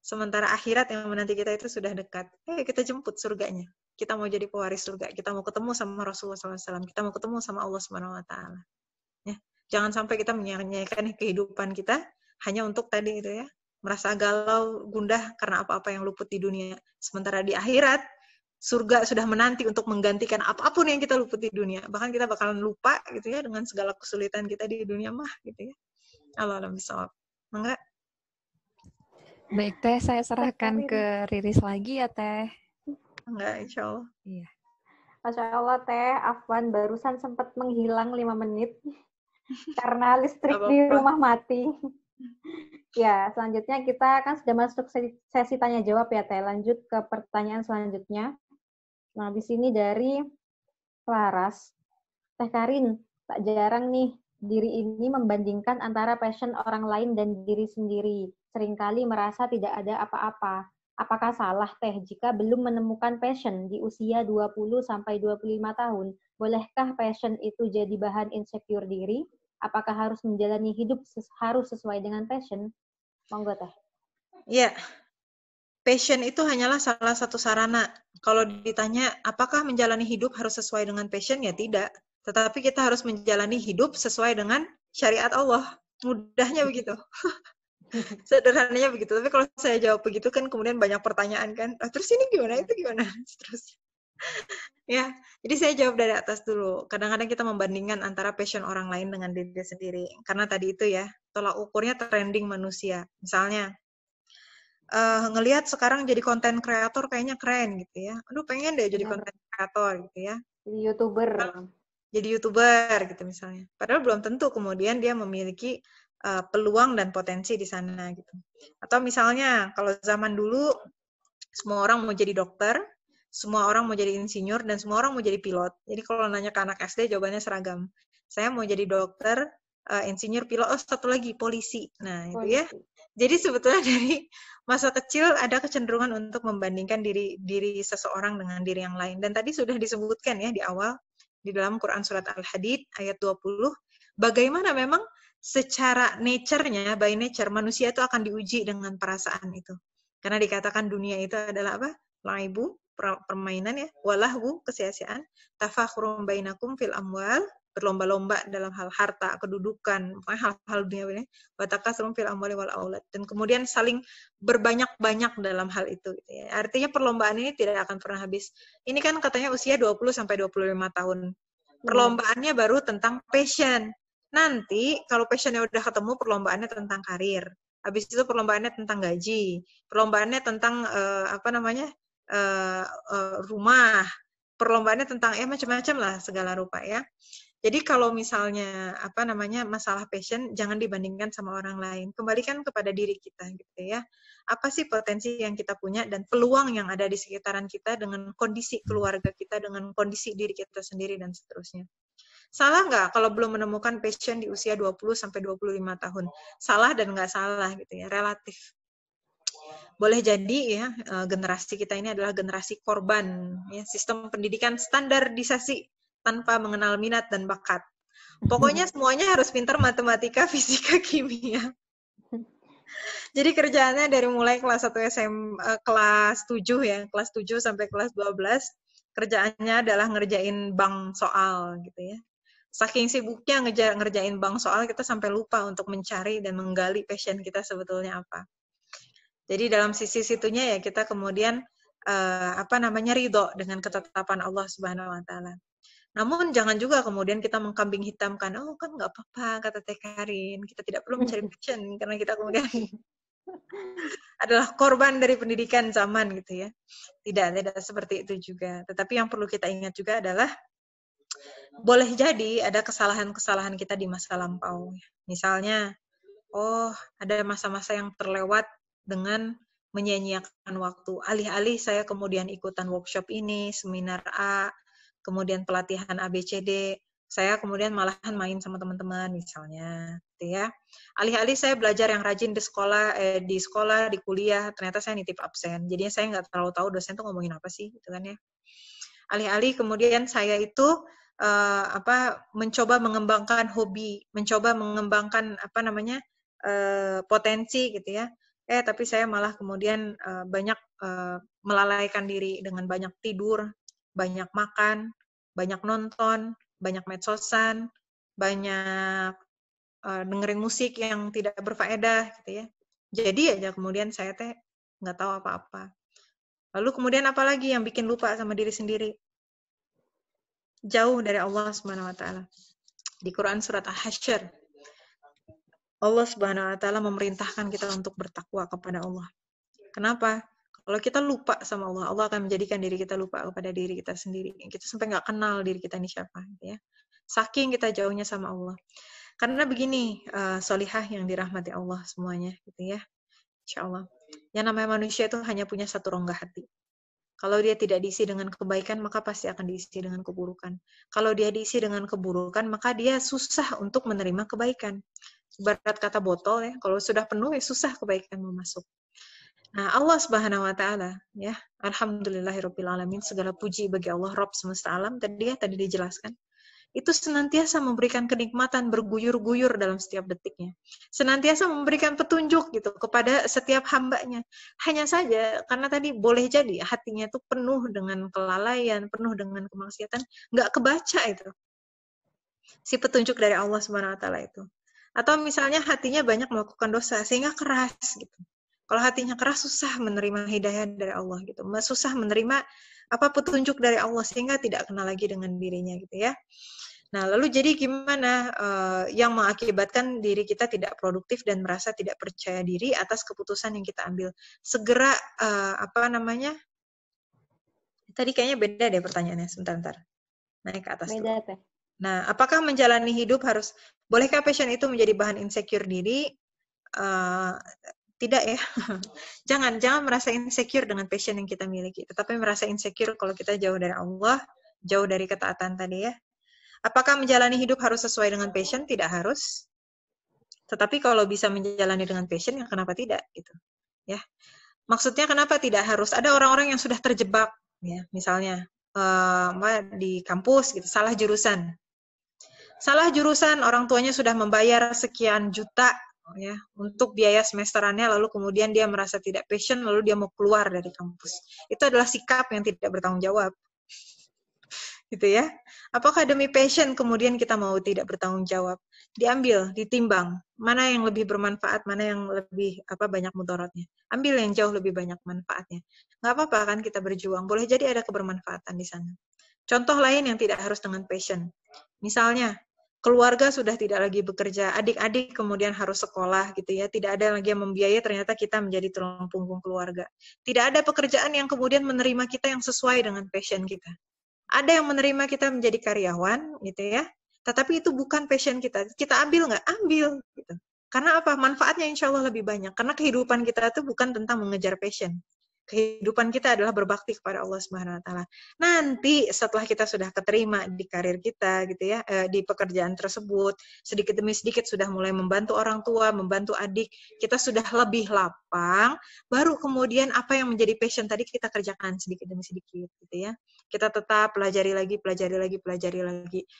C: Sementara akhirat yang menanti kita itu sudah dekat. Kita jemput surganya. Kita mau jadi pewaris surga. Kita mau ketemu sama Rasulullah SAW. Kita mau ketemu sama Allah SWT. Ya. Jangan sampai kita menyia-nyiakan kehidupan kita hanya untuk tadi itu ya. Merasa galau, gundah karena apa-apa yang luput di dunia. Sementara di akhirat, surga sudah menanti untuk menggantikan apapun yang kita luput di dunia. Bahkan kita bakalan lupa gitu ya dengan segala kesulitan kita di dunia mah gitu ya. Allah alam bisawab. Enggak?
D: Baik Teh, saya serahkan ke Riris lagi ya Teh.
C: Enggak, insya Allah.
D: Iya.
A: Masya Allah Teh, Afwan barusan sempat menghilang 5 menit karena listrik di rumah mati. Ya, selanjutnya kita kan sudah masuk sesi tanya jawab ya Teh. Lanjut ke pertanyaan selanjutnya. Nah, di sini dari Laras. Teh Karin, tak jarang nih diri ini membandingkan antara passion orang lain dan diri sendiri. Seringkali merasa tidak ada apa-apa. Apakah salah Teh jika belum menemukan passion di usia 20-25 tahun? Bolehkah passion itu jadi bahan insecure diri? Apakah harus menjalani hidup harus sesuai dengan passion? Monggo Teh.
C: Iya. Passion itu hanyalah salah satu sarana. Kalau ditanya apakah menjalani hidup harus sesuai dengan passion? Ya tidak. Tetapi kita harus menjalani hidup sesuai dengan syariat Allah. Mudahnya begitu. Sederhananya begitu. Tapi kalau saya jawab begitu kan kemudian banyak pertanyaan kan. Terus ini gimana? Itu gimana? Terus ya, jadi saya jawab dari atas dulu. Kadang-kadang kita membandingkan antara passion orang lain dengan diri sendiri. Karena tadi itu ya, tolak ukurnya trending manusia. Misalnya, ngelihat sekarang jadi konten kreator kayaknya keren gitu ya. Aduh pengen deh jadi konten kreator gitu ya.
A: Jadi YouTuber.
C: Jadi YouTuber gitu misalnya. Padahal belum tentu kemudian dia memiliki peluang dan potensi di sana gitu. Atau misalnya kalau zaman dulu semua orang mau jadi dokter, semua orang mau jadi insinyur, dan semua orang mau jadi pilot. Jadi kalau nanya ke anak SD jawabannya seragam. Saya mau jadi dokter, insinyur, pilot, satu lagi polisi. Nah itu ya. Jadi sebetulnya dari masa kecil ada kecenderungan untuk membandingkan diri seseorang dengan diri yang lain. Dan tadi sudah disebutkan ya di awal di dalam Quran surat Al-Hadid ayat 20, bagaimana memang secara nature-nya, by nature, manusia itu akan diuji dengan perasaan itu. Karena dikatakan dunia itu adalah apa? Laibu, permainan ya, walahwu, kesia-siaan, tafakhurum bainakum fil amwal, berlomba-lomba dalam hal harta, kedudukan, hal-hal dunia ini, watakasrum fil amwali wal aulad, dan kemudian saling berbanyak-banyak dalam hal itu. Gitu ya. Artinya perlombaan ini tidak akan pernah habis. Ini kan katanya usia 20-25 tahun. Perlombaannya baru tentang passion. Nanti kalau passionnya udah ketemu, perlombaannya tentang karir. Habis itu perlombaannya tentang gaji. Perlombaannya tentang rumah. Perlombaannya tentang macam-macam lah segala rupa ya. Jadi kalau misalnya masalah passion, jangan dibandingkan sama orang lain. Kembalikan kepada diri kita gitu ya. Apa sih potensi yang kita punya dan peluang yang ada di sekitaran kita dengan kondisi keluarga kita, dengan kondisi diri kita sendiri dan seterusnya. Salah nggak kalau belum menemukan passion di usia 20 sampai 25 tahun? Salah dan nggak salah gitu ya, relatif. Boleh jadi ya, generasi kita ini adalah generasi korban ya, sistem pendidikan standarisasi tanpa mengenal minat dan bakat. Pokoknya semuanya harus pintar matematika, fisika, kimia. Jadi kerjaannya dari mulai kelas 1 kelas 7 ya, kelas 7 sampai kelas 12, kerjaannya adalah ngerjain bank soal gitu ya. Saking sibuknya ngerjain bank soal, kita sampai lupa untuk mencari dan menggali passion kita sebetulnya apa. Jadi dalam sisi situnya ya kita kemudian ridho dengan ketetapan Allah Subhanahu wa taala. Namun jangan juga kemudian kita mengkambing hitamkan, oh kan nggak apa-apa kata Teh Karin, kita tidak perlu mencari passion karena kita kemudian adalah korban dari pendidikan zaman gitu ya. Tidak seperti itu juga. Tetapi yang perlu kita ingat juga adalah boleh jadi ada kesalahan-kesalahan kita di masa lampau. Misalnya, ada masa-masa yang terlewat dengan menyia-nyiakan waktu. Alih-alih saya kemudian ikutan workshop ini, seminar A, kemudian pelatihan ABCD, saya kemudian malahan main sama teman-teman misalnya, gitu ya. Alih-alih saya belajar yang rajin di sekolah, di kuliah, ternyata saya nitip absen. Jadinya saya nggak terlalu tahu dosen tuh ngomongin apa sih, gitu kan ya. Alih-alih kemudian saya itu mencoba mengembangkan hobi, mencoba mengembangkan potensi gitu ya. Tapi saya malah kemudian banyak melalaikan diri dengan banyak tidur, banyak makan, banyak nonton, banyak medsosan, banyak dengerin musik yang tidak berfaedah gitu ya. Jadi aja kemudian saya nggak tahu apa-apa. Lalu kemudian apa lagi yang bikin lupa sama diri sendiri? Jauh dari Allah Subhanahu wa taala. Di Quran surat Al-Hasyr, Allah Subhanahu wa taala memerintahkan kita untuk bertakwa kepada Allah. Kenapa? Kalau kita lupa sama Allah, Allah akan menjadikan diri kita lupa kepada diri kita sendiri. Kita sampai nggak kenal diri kita ini siapa, gitu ya. Saking kita jauhnya sama Allah. Karena begini, solihah yang dirahmati Allah semuanya, gitu ya. Insya Allah. Yang namanya manusia itu hanya punya satu rongga hati. Kalau dia tidak diisi dengan kebaikan, maka pasti akan diisi dengan keburukan. Kalau dia diisi dengan keburukan, maka dia susah untuk menerima kebaikan. Ibarat kata botol ya, kalau sudah penuh ya susah kebaikan mau masuk. Nah, Allah Subhanahu wa taala ya, alhamdulillahirabbil alamin, segala puji bagi Allah Rabb semesta alam tadi dijelaskan. Itu senantiasa memberikan kenikmatan berguyur-guyur dalam setiap detiknya. Senantiasa memberikan petunjuk gitu kepada setiap hambanya. Hanya saja, karena tadi boleh jadi hatinya itu penuh dengan kelalaian, penuh dengan kemaksiatan, nggak kebaca itu. Si petunjuk dari Allah Subhanahu wa taala itu. Atau misalnya hatinya banyak melakukan dosa, sehingga keras gitu. Kalau hatinya keras, susah menerima hidayah dari Allah gitu. Susah menerima petunjuk dari Allah, sehingga tidak kenal lagi dengan dirinya gitu ya. Nah, lalu jadi gimana yang mengakibatkan diri kita tidak produktif dan merasa tidak percaya diri atas keputusan yang kita ambil? Segera tadi kayaknya beda deh pertanyaannya, sebentar. Naik ke atas
A: beda,
C: dulu. Nah, apakah menjalani hidup bolehkah passion itu menjadi bahan insecure diri? Tidak ya. Jangan merasa insecure dengan passion yang kita miliki, tetapi merasa insecure kalau kita jauh dari Allah, jauh dari ketaatan tadi ya. Apakah menjalani hidup harus sesuai dengan passion? Tidak harus. Tetapi kalau bisa menjalani dengan passion, ya kenapa tidak gitu? Ya. Maksudnya kenapa tidak harus? Ada orang-orang yang sudah terjebak ya, misalnya di kampus gitu, salah jurusan. Salah jurusan, orang tuanya sudah membayar sekian juta ya untuk biaya semesterannya, lalu kemudian dia merasa tidak passion, lalu dia mau keluar dari kampus. Itu adalah sikap yang tidak bertanggung jawab. Gitu ya. Apakah demi passion kemudian kita mau tidak bertanggung jawab? Diambil, ditimbang, mana yang lebih bermanfaat, mana yang lebih banyak mudaratnya. Ambil yang jauh lebih banyak manfaatnya. Nggak apa-apa kan kita berjuang, boleh jadi ada kebermanfaatan di sana. Contoh lain yang tidak harus dengan passion. Misalnya, keluarga sudah tidak lagi bekerja, adik-adik kemudian harus sekolah gitu ya, tidak ada lagi yang membiayai, ternyata kita menjadi tulang punggung keluarga. Tidak ada pekerjaan yang kemudian menerima kita yang sesuai dengan passion kita. Ada yang menerima kita menjadi karyawan, gitu ya. tetapi itu bukan passion kita. Kita ambil nggak? Ambil. Gitu. Karena apa? Manfaatnya insya Allah lebih banyak. Karena kehidupan kita itu bukan tentang mengejar passion. Kehidupan kita adalah berbakti kepada Allah Subhanahu wa taala. Nanti setelah kita sudah keterima di karir kita gitu ya, di pekerjaan tersebut, sedikit demi sedikit sudah mulai membantu orang tua, membantu adik, kita sudah lebih lapang, baru kemudian apa yang menjadi passion tadi kita kerjakan sedikit demi sedikit gitu ya. Kita tetap pelajari lagi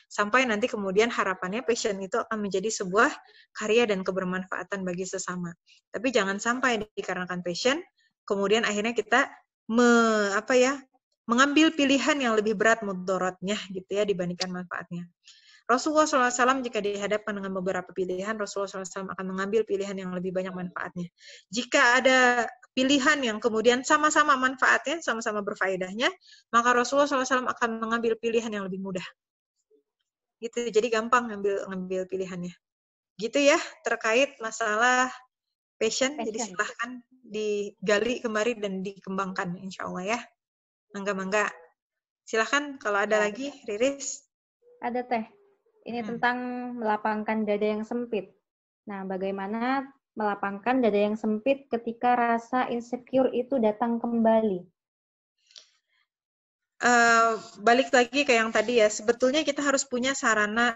C: sampai nanti kemudian harapannya passion itu akan menjadi sebuah karya dan kebermanfaatan bagi sesama. Tapi jangan sampai dikarenakan passion kemudian akhirnya kita mengambil pilihan yang lebih berat mudorotnya gitu ya dibandingkan manfaatnya. Rasulullah SAW jika dihadapkan dengan beberapa pilihan, Rasulullah SAW akan mengambil pilihan yang lebih banyak manfaatnya. Jika ada pilihan yang kemudian sama-sama manfaatnya, sama-sama berfaedahnya, maka Rasulullah SAW akan mengambil pilihan yang lebih mudah. Gitu, jadi gampang ngambil pilihannya. Gitu ya, terkait masalah passion. Jadi silahkan digali kembali dan dikembangkan insya Allah ya. Mangga-mangga. Silahkan kalau ada lagi, Riris.
A: Ada Teh. Ini tentang melapangkan dada yang sempit. Nah, bagaimana melapangkan dada yang sempit ketika rasa insecure itu datang kembali?
C: Balik lagi ke yang tadi ya, sebetulnya kita harus punya sarana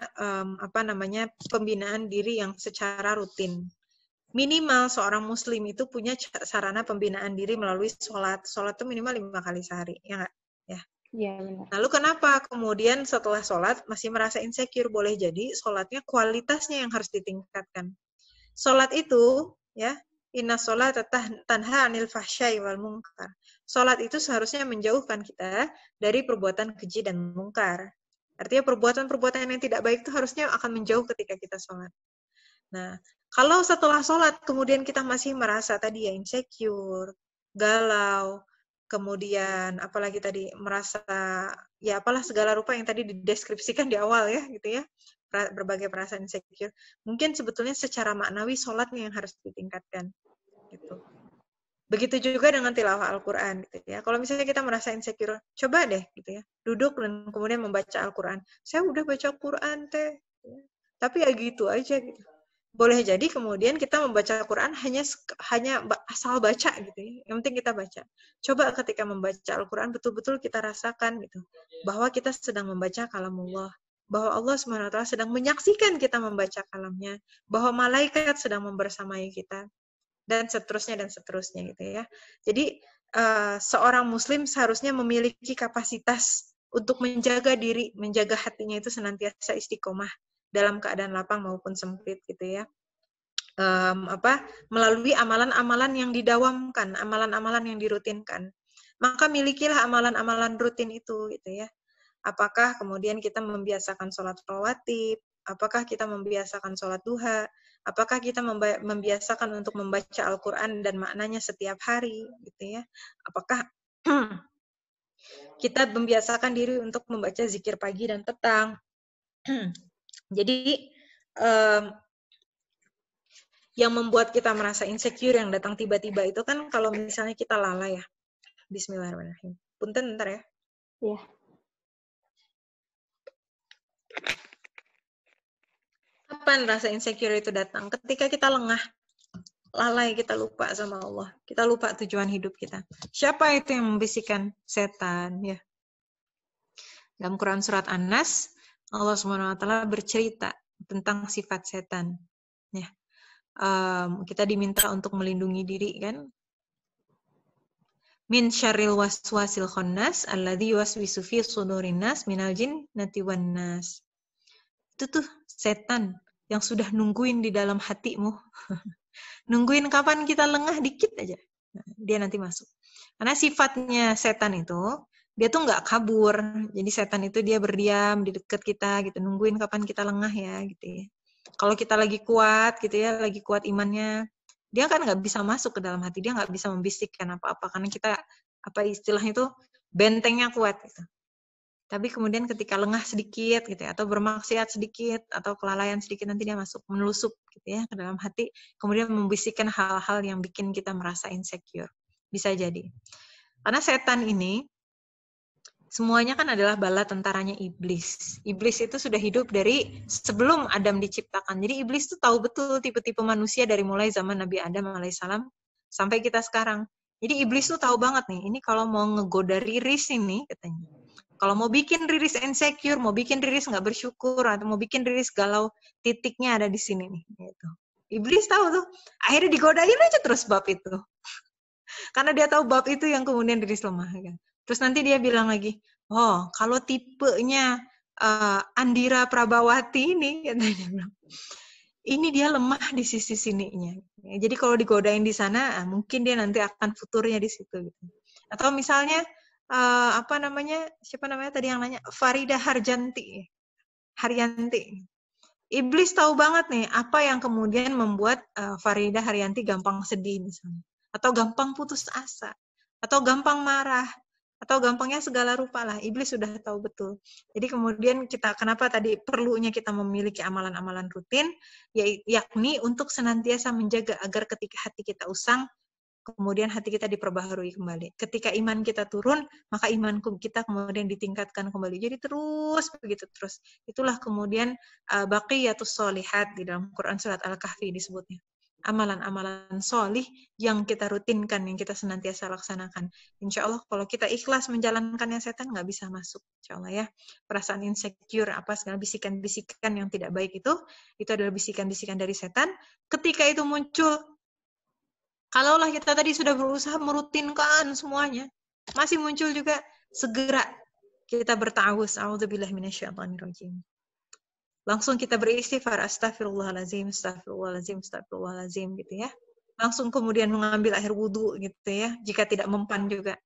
C: pembinaan diri yang secara rutin. Minimal seorang muslim itu punya sarana pembinaan diri melalui sholat. Sholat itu minimal 5 kali sehari, ya nggak? Ya.
A: Iya, benar.
C: Lalu kenapa kemudian setelah sholat masih merasa insecure? Boleh jadi sholatnya kualitasnya yang harus ditingkatkan. Sholat itu, ya, inna sholat tanha anil fahsyai wal munkar. Sholat itu seharusnya menjauhkan kita dari perbuatan keji dan mungkar. Artinya perbuatan-perbuatan yang tidak baik itu harusnya akan menjauh ketika kita sholat. Nah, kalau setelah sholat kemudian kita masih merasa tadi ya insecure, galau, kemudian apalagi tadi merasa ya apalah segala rupa yang tadi dideskripsikan di awal ya gitu ya, berbagai perasaan insecure, mungkin sebetulnya secara maknawi sholatnya yang harus ditingkatkan gitu. Begitu juga dengan tilawah Al-Quran gitu ya. Kalau misalnya kita merasa insecure, coba deh gitu ya, duduk dan kemudian membaca Al-Quran. Saya udah baca Quran teh, tapi ya gitu aja gitu. Boleh jadi kemudian kita membaca Al-Quran hanya asal baca gitu ya. Yang penting kita baca. Coba ketika membaca Al-Quran betul-betul kita rasakan gitu bahwa kita sedang membaca kalamullah, bahwa Allah SWT sedang menyaksikan kita membaca kalamnya, bahwa malaikat sedang membersamai kita, dan seterusnya gitu ya. Jadi seorang muslim seharusnya memiliki kapasitas untuk menjaga diri, menjaga hatinya itu senantiasa istiqomah dalam keadaan lapang maupun sempit gitu ya. Melalui amalan-amalan yang didawamkan, amalan-amalan yang dirutinkan. Maka milikilah amalan-amalan rutin itu gitu ya. Apakah kemudian kita membiasakan sholat rawatib, apakah kita membiasakan sholat duha, apakah kita membiasakan untuk membaca Al-Quran dan maknanya setiap hari gitu ya. Apakah kita membiasakan diri untuk membaca zikir pagi dan petang. Jadi yang membuat kita merasa insecure yang datang tiba-tiba itu kan kalau misalnya kita lalai ya. Bismillahirrahmanirrahim. Punten ntar ya.
A: Iya.
C: Kapan rasa insecure itu datang? Ketika kita lengah, lalai, kita lupa sama Allah. Kita lupa tujuan hidup kita. Siapa itu yang membisikkan? Setan ya. Dalam Quran surat An-Nas, Allah SWT bercerita tentang sifat setan. Ya. Kita diminta untuk melindungi diri kan. Min syarril waswasil khannas alladzi yuwaswisu fi sudurin nas minal jinnati wan nas. Itu tuh setan yang sudah nungguin di dalam hatimu. Nungguin kapan kita lengah dikit aja. Dia nanti masuk. Karena sifatnya setan itu dia tuh nggak kabur. Jadi setan itu dia berdiam di dekat kita gitu, nungguin kapan kita lengah ya gitu ya. Kalau kita lagi kuat gitu ya, lagi kuat imannya, dia kan nggak bisa masuk ke dalam hati, dia nggak bisa membisikkan apa-apa karena kita apa istilahnya itu bentengnya kuat gitu. Tapi kemudian ketika lengah sedikit gitu ya, atau bermaksiat sedikit atau kelalaian sedikit nanti dia masuk menelusup gitu ya ke dalam hati, kemudian membisikkan hal-hal yang bikin kita merasa insecure. Bisa jadi. Karena setan ini Semuanya kan adalah bala tentaranya iblis. Iblis itu sudah hidup dari sebelum Adam diciptakan. Jadi iblis itu tahu betul tipe-tipe manusia dari mulai zaman Nabi Adam alaihissalam sampai kita sekarang. Jadi iblis tuh tahu banget nih, ini kalau mau ngegoda Riris ini katanya. Kalau mau bikin Riris insecure, mau bikin Riris nggak bersyukur, atau mau bikin Riris galau, titiknya ada di sini nih. Gitu. Iblis tahu tuh, akhirnya digodain aja terus bab itu. Karena dia tahu bab itu yang kemudian Riris lemah. Kan. Terus nanti dia bilang lagi, oh kalau tipenya Andira Prabawati ini, katanya dia bilang, ini dia lemah di sisi sininya. Jadi kalau digodain di sana, mungkin dia nanti akan futurnya di situ. Gitu. Atau misalnya apa namanya, siapa namanya tadi yang nanya, Farida Haryanti. Iblis tahu banget nih apa yang kemudian membuat Farida Haryanti gampang sedih misalnya, atau gampang putus asa, atau gampang marah, atau gampangnya segala rupa lah. Iblis sudah tahu betul. Jadi kemudian kita, kenapa tadi perlunya kita memiliki amalan-amalan rutin, yakni untuk senantiasa menjaga agar ketika hati kita usang, kemudian hati kita diperbaharui kembali. Ketika iman kita turun, maka iman kita kemudian ditingkatkan kembali. Jadi terus begitu terus. Itulah kemudian baqiyatus sholihat di dalam Quran surat Al-Kahfi disebutnya. Amalan-amalan solih yang kita rutinkan, yang kita senantiasa laksanakan. Insya Allah kalau kita ikhlas menjalankannya, setan nggak bisa masuk. Insya Allah ya. Perasaan insecure, apa segala bisikan-bisikan yang tidak baik itu adalah bisikan-bisikan dari setan. Ketika itu muncul, kalaulah kita tadi sudah berusaha merutinkan semuanya, masih muncul juga, segera kita berta'awuz, a'udzubillahi minasyaitonirrajim. Langsung kita beristighfar, astagfirullahalazim, astagfirullahalazim, astagfirullahalazim gitu ya. Langsung kemudian mengambil air wudu gitu ya, jika tidak mempan juga.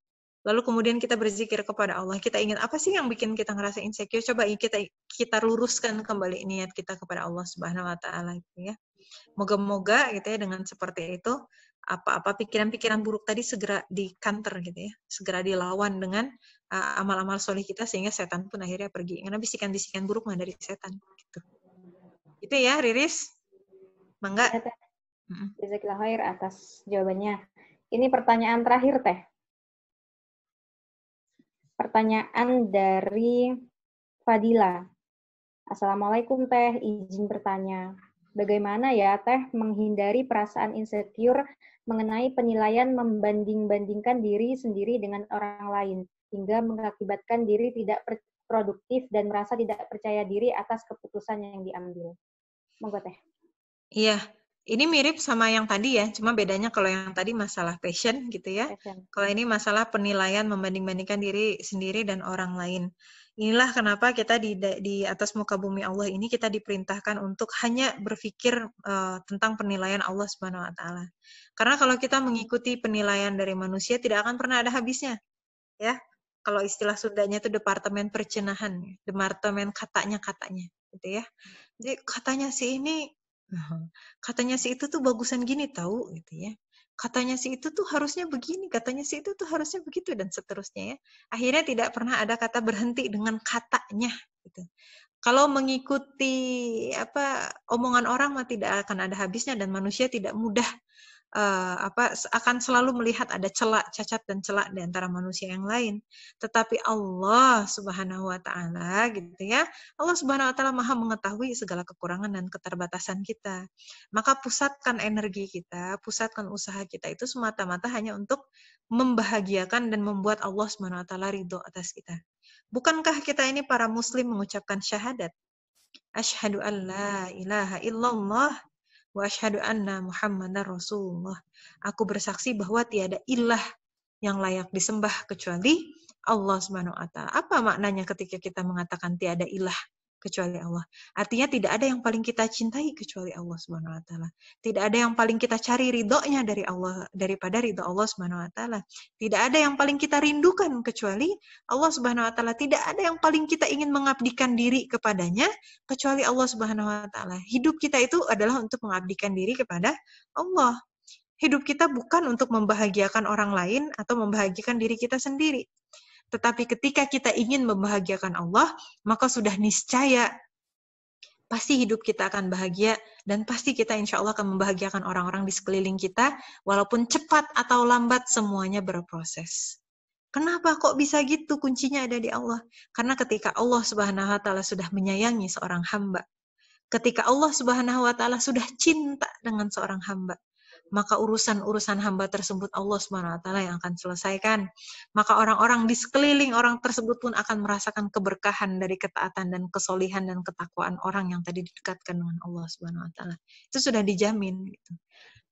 C: Lalu kemudian kita berzikir kepada Allah. Kita ingat apa sih yang bikin kita ngerasa insecure? Coba kita luruskan kembali niat kita kepada Allah Subhanahu wa taala gitu ya. Moga-moga gitu ya, dengan seperti itu apa-apa pikiran-pikiran buruk tadi segera di-counter gitu ya, segera dilawan dengan amal-amal soleh kita, sehingga setan pun akhirnya pergi. Karena bisikan-bisikan buruk mah dari setan. Gitu. Itu ya, Riris. Mangga.
A: Jazakallahu khair atas jawabannya. Ini pertanyaan terakhir, Teh. Pertanyaan dari Fadila. Assalamualaikum, Teh. Izin bertanya. Bagaimana ya, Teh, menghindari perasaan insecure mengenai penilaian membanding-bandingkan diri sendiri dengan orang lain, hingga mengakibatkan diri tidak produktif dan merasa tidak percaya diri atas keputusan yang diambil. Monggo, Teh.
C: Iya, ini mirip sama yang tadi ya, cuma bedanya kalau yang tadi masalah passion gitu ya. Kalau ini masalah penilaian membanding-bandingkan diri sendiri dan orang lain. Inilah kenapa kita di atas muka bumi Allah ini kita diperintahkan untuk hanya berpikir tentang penilaian Allah Subhanahu wa taala. Karena kalau kita mengikuti penilaian dari manusia tidak akan pernah ada habisnya. Ya. Kalau istilah Sundanya itu departemen percenahan, departemen katanya gitu ya. Jadi katanya si itu tuh bagusan gini tahu gitu ya. Katanya si itu tuh harusnya begini, katanya si itu tuh harusnya begitu, dan seterusnya ya. Akhirnya tidak pernah ada kata berhenti dengan katanya gitu. Kalau mengikuti omongan orang mah tidak akan ada habisnya, dan manusia tidak mudah akan selalu melihat ada celak, cacat dan celak di antara manusia yang lain. Tetapi Allah Subhanahu wa taala gitu ya. Allah Subhanahu wa taala Maha mengetahui segala kekurangan dan keterbatasan kita. Maka pusatkan energi kita, pusatkan usaha kita itu semata-mata hanya untuk membahagiakan dan membuat Allah Subhanahu wa taala ridho atas kita. Bukankah kita ini para muslim mengucapkan syahadat? Asyhadu an la ilaha illallah wa asyhadu anna Muhammadar Rasulullah. Aku bersaksi bahwa tiada ilah yang layak disembah kecuali Allah Subhanahu wa taala. Apa maknanya ketika kita mengatakan tiada ilah kecuali Allah? Artinya tidak ada yang paling kita cintai kecuali Allah Subhanahu wa taala. Tidak ada yang paling kita cari ridhonya dari Allah daripada ridho Allah Subhanahu wa taala. Tidak ada yang paling kita rindukan kecuali Allah Subhanahu wa taala. Tidak ada yang paling kita ingin mengabdikan diri kepadanya kecuali Allah Subhanahu wa taala. Hidup kita itu adalah untuk mengabdikan diri kepada Allah. Hidup kita bukan untuk membahagiakan orang lain atau membahagiakan diri kita sendiri. Tetapi ketika kita ingin membahagiakan Allah, maka sudah niscaya pasti hidup kita akan bahagia, dan pasti kita insya Allah akan membahagiakan orang-orang di sekeliling kita, walaupun cepat atau lambat semuanya berproses. Kenapa kok bisa gitu? Kuncinya ada di Allah. Karena ketika Allah Subhanahu wa taala sudah menyayangi seorang hamba, ketika Allah Subhanahu wa taala sudah cinta dengan seorang hamba, maka urusan-urusan hamba tersebut Allah Subhanahu wa taala yang akan selesaikan. Maka orang-orang di sekeliling orang tersebut pun akan merasakan keberkahan dari ketaatan dan kesolihan dan ketakwaan orang yang tadi didekatkan dengan Allah Subhanahu wa taala. Itu sudah dijamin gitu.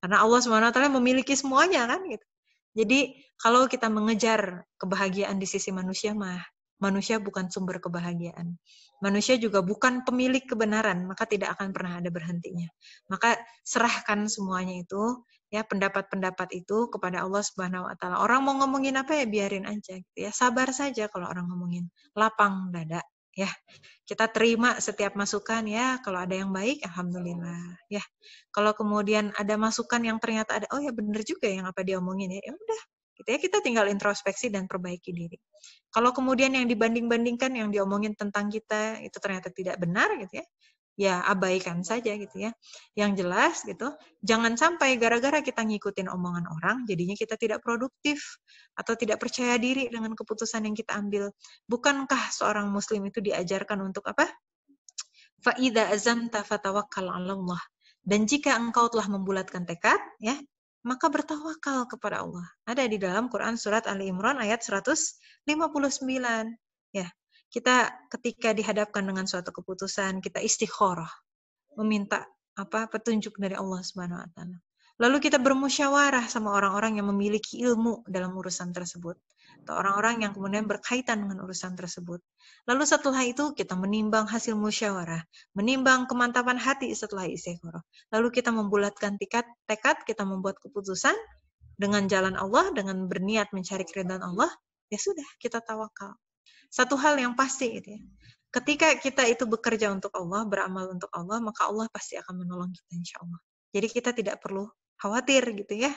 C: Karena Allah Subhanahu wa taala memiliki semuanya kan gitu. Jadi kalau kita mengejar kebahagiaan di sisi manusia mah, manusia bukan sumber kebahagiaan. Manusia juga bukan pemilik kebenaran, maka tidak akan pernah ada berhentinya. Maka serahkan semuanya itu, ya pendapat-pendapat itu kepada Allah Subhanahu wa taala. Orang mau ngomongin apa ya biarin aja gitu ya. Sabar saja kalau orang ngomongin. Lapang dada ya. Kita terima setiap masukan ya. Kalau ada yang baik alhamdulillah ya. Kalau kemudian ada masukan yang ternyata ada, oh ya bener juga yang apa dia omongin ya udah gitu ya, kita tinggal introspeksi dan perbaiki diri. Kalau kemudian yang dibanding-bandingkan yang diomongin tentang kita itu ternyata tidak benar gitu ya abaikan saja gitu ya. Yang jelas gitu, jangan sampai gara-gara kita ngikutin omongan orang jadinya kita tidak produktif atau tidak percaya diri dengan keputusan yang kita ambil. Bukankah seorang muslim itu diajarkan untuk apa? Fa idza azamta fatawakkal 'ala Allah. Dan jika engkau telah membulatkan tekad, ya, maka bertawakal kepada Allah. Ada di dalam Quran surat Ali Imran ayat 159. Ya, kita ketika dihadapkan dengan suatu keputusan, kita istikharah, meminta petunjuk dari Allah Subhanahu wa taala. Lalu kita bermusyawarah sama orang-orang yang memiliki ilmu dalam urusan tersebut, atau orang-orang yang kemudian berkaitan dengan urusan tersebut. Lalu setelah itu kita menimbang hasil musyawarah, menimbang kemantapan hati setelah istikharah. Lalu kita membulatkan tekad, kita membuat keputusan dengan jalan Allah, dengan berniat mencari keridhaan Allah, ya sudah, kita tawakal. Satu hal yang pasti gitu ya. Ketika kita itu bekerja untuk Allah, beramal untuk Allah, maka Allah pasti akan menolong kita insya Allah. Jadi kita tidak perlu khawatir gitu ya.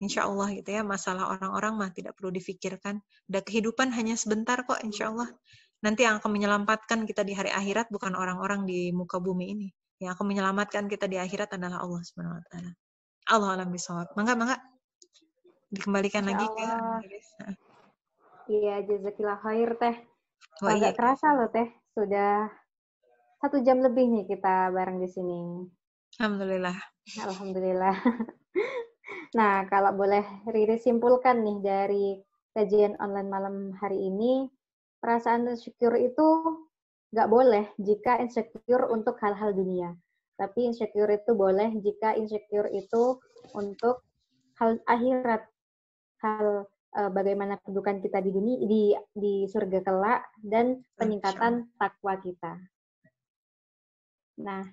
C: Insya Allah gitu ya, masalah orang-orang mah tidak perlu difikirkan. Dan kehidupan hanya sebentar kok insya Allah. Nanti yang akan menyelamatkan kita di hari akhirat bukan orang-orang di muka bumi ini. Yang akan menyelamatkan kita di akhirat adalah Allah Subhanahu wa taala. Allah alam bisawab. Mangga. Dikembalikan lagi ke
A: Iya, jazakillah khair Teh.
C: Oh,
A: Agak
C: iya.
A: kerasa loh Teh, sudah 1 jam lebih nih kita bareng di sini.
C: Alhamdulillah.
A: Alhamdulillah. Nah, kalau boleh Riri simpulkan nih dari kajian online malam hari ini, perasaan insecure itu nggak boleh jika insecure untuk hal-hal dunia. Tapi insecure itu boleh jika insecure itu untuk hal akhirat, hal bagaimana kedudukan kita di dunia, di surga kelak, dan peningkatan takwa kita. Nah,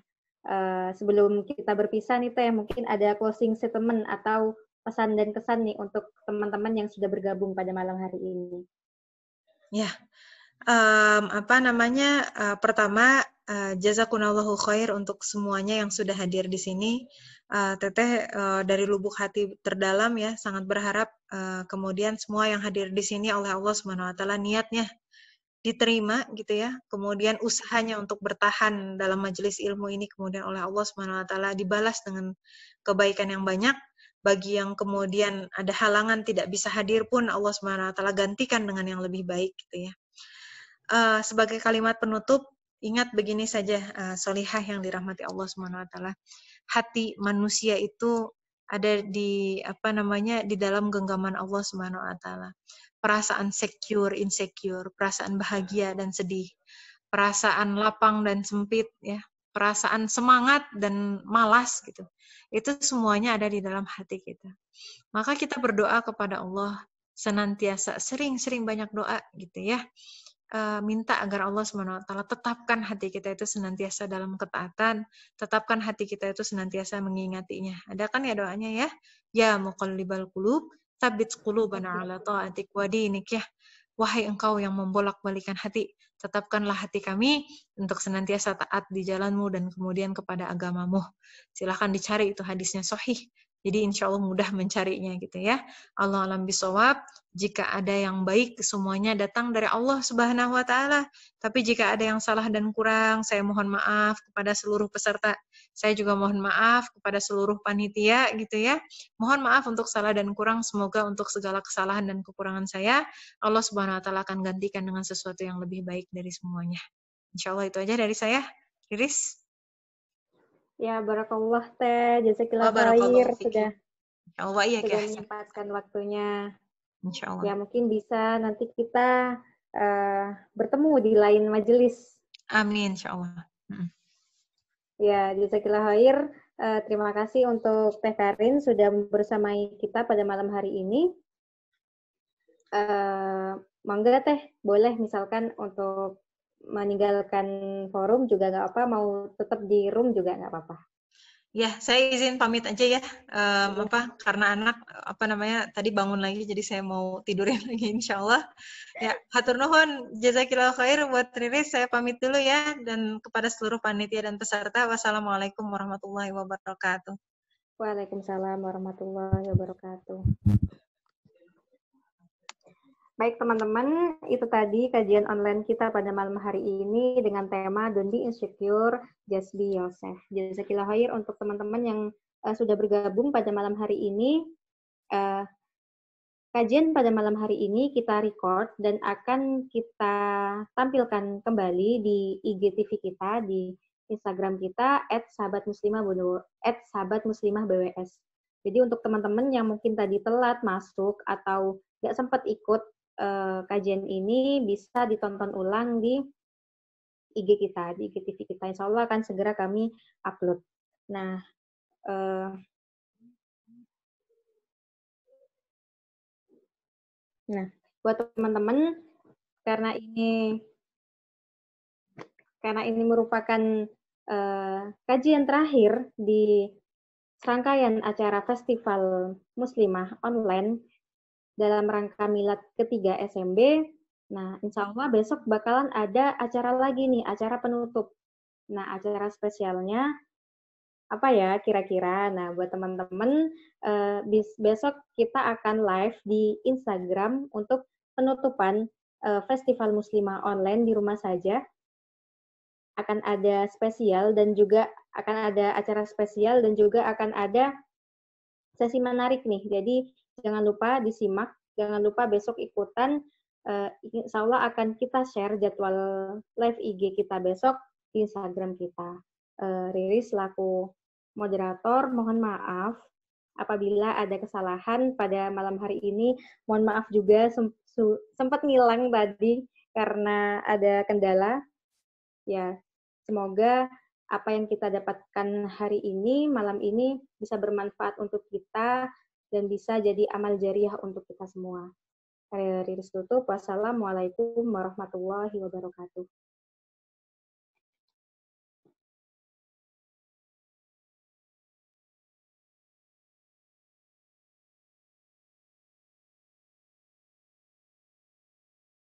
A: sebelum kita berpisah nih Teh, mungkin ada closing statement atau pesan dan kesan nih untuk teman-teman yang sudah bergabung pada malam hari ini.
C: Ya, pertama jazakumullahu khair untuk semuanya yang sudah hadir di sini. Teteh dari lubuk hati terdalam ya sangat berharap kemudian semua yang hadir di sini oleh Allah Subhanahu wa taala niatnya diterima gitu ya. Kemudian usahanya untuk bertahan dalam majelis ilmu ini kemudian oleh Allah Subhanahu wa taala dibalas dengan kebaikan yang banyak. Bagi yang kemudian ada halangan tidak bisa hadir pun Allah Subhanahu wa taala gantikan dengan yang lebih baik gitu ya. Sebagai kalimat penutup, ingat begini saja, solihah yang dirahmati Allah Subhanahu wa taala. Hati manusia itu ada di di dalam genggaman Allah Subhanahu wa taala. Perasaan secure, insecure, perasaan bahagia dan sedih, perasaan lapang dan sempit ya, perasaan semangat dan malas gitu. Itu semuanya ada di dalam hati kita. Maka kita berdoa kepada Allah senantiasa, sering-sering banyak doa gitu ya. Minta agar Allah SWT tetapkan hati kita itu senantiasa dalam ketaatan, tetapkan hati kita itu senantiasa mengingatinya. Ada kan ya doanya ya? Ya muqallibal qulub, tsabbit qulubana ala ta'atik wa dinik ya. Wahai engkau yang membolak-balikan hati, tetapkanlah hati kami untuk senantiasa taat di jalanmu dan kemudian kepada agamamu. Silahkan dicari itu hadisnya sahih Jadi insya Allah mudah mencarinya gitu ya. Allah alam bisawab. Jika ada yang baik, semuanya datang dari Allah Subhanahu wa Ta'ala. Tapi jika ada yang salah dan kurang, saya mohon maaf kepada seluruh peserta. Saya juga mohon maaf kepada seluruh panitia gitu ya. Mohon maaf untuk salah dan kurang. Semoga untuk segala kesalahan dan kekurangan saya, Allah Subhanahu wa Ta'ala akan gantikan dengan sesuatu yang lebih baik dari semuanya. Insya Allah itu aja dari saya. Riris.
A: Ya, barakallah Teh, jazakillah
C: Barakallahu
A: khair
C: fiki.
A: sudah
C: Allah iya
A: sudah
C: ya.
A: menyempatkan waktunya.
C: Insya Allah.
A: Ya, mungkin bisa nanti kita bertemu di lain majelis.
C: Amin, insya Allah.
A: Ya, jazakillah khair. Terima kasih untuk Teh Karin sudah bersamai kita pada malam hari ini. Mangga Teh, boleh misalkan untuk meninggalkan forum juga nggak apa, mau tetap di room juga nggak apa-apa.
C: Ya, saya izin pamit aja ya. Karena anak tadi bangun lagi, jadi saya mau tidurin lagi insya Allah. Ya, hatur nuhun, jazakillah khair buat Riris. Saya pamit dulu ya, dan kepada seluruh panitia dan peserta, wassalamualaikum warahmatullahi wabarakatuh.
A: Waalaikumsalam warahmatullahi wabarakatuh. Baik teman-teman, itu tadi kajian online kita pada malam hari ini dengan tema Don't Be Insecure, Just Be Yourself. Jazakillah khair untuk teman-teman yang sudah bergabung pada malam hari ini. Kajian pada malam hari ini kita record dan akan kita tampilkan kembali di IGTV kita, di Instagram kita @sahabatmuslimah_bws. Jadi untuk teman-teman yang mungkin tadi telat masuk atau nggak sempat ikut kajian ini, bisa ditonton ulang di IG kita, di IGTV kita. Insya Allah akan segera kami upload. Nah, buat teman-teman, karena ini merupakan kajian terakhir di serangkaian acara Festival Muslimah Online dalam rangka milad ketiga SMB. Nah, insya Allah besok bakalan ada acara lagi nih, acara penutup. Nah, acara spesialnya apa ya kira-kira? Nah, buat teman-teman, besok kita akan live di Instagram untuk penutupan Festival Muslimah Online di rumah saja. Akan ada spesial dan juga akan ada acara spesial dan juga akan ada sesi menarik nih. Jadi jangan lupa disimak, jangan lupa besok ikutan. Insya Allah akan kita share jadwal live IG kita besok di Instagram kita. Riris selaku moderator, mohon maaf apabila ada kesalahan pada malam hari ini. Mohon maaf juga sempat ngilang tadi karena ada kendala. Ya, semoga apa yang kita dapatkan hari ini, malam ini, bisa bermanfaat untuk kita dan bisa jadi amal jariah untuk kita semua. Riris tutup. Wassalamualaikum warahmatullahi wabarakatuh.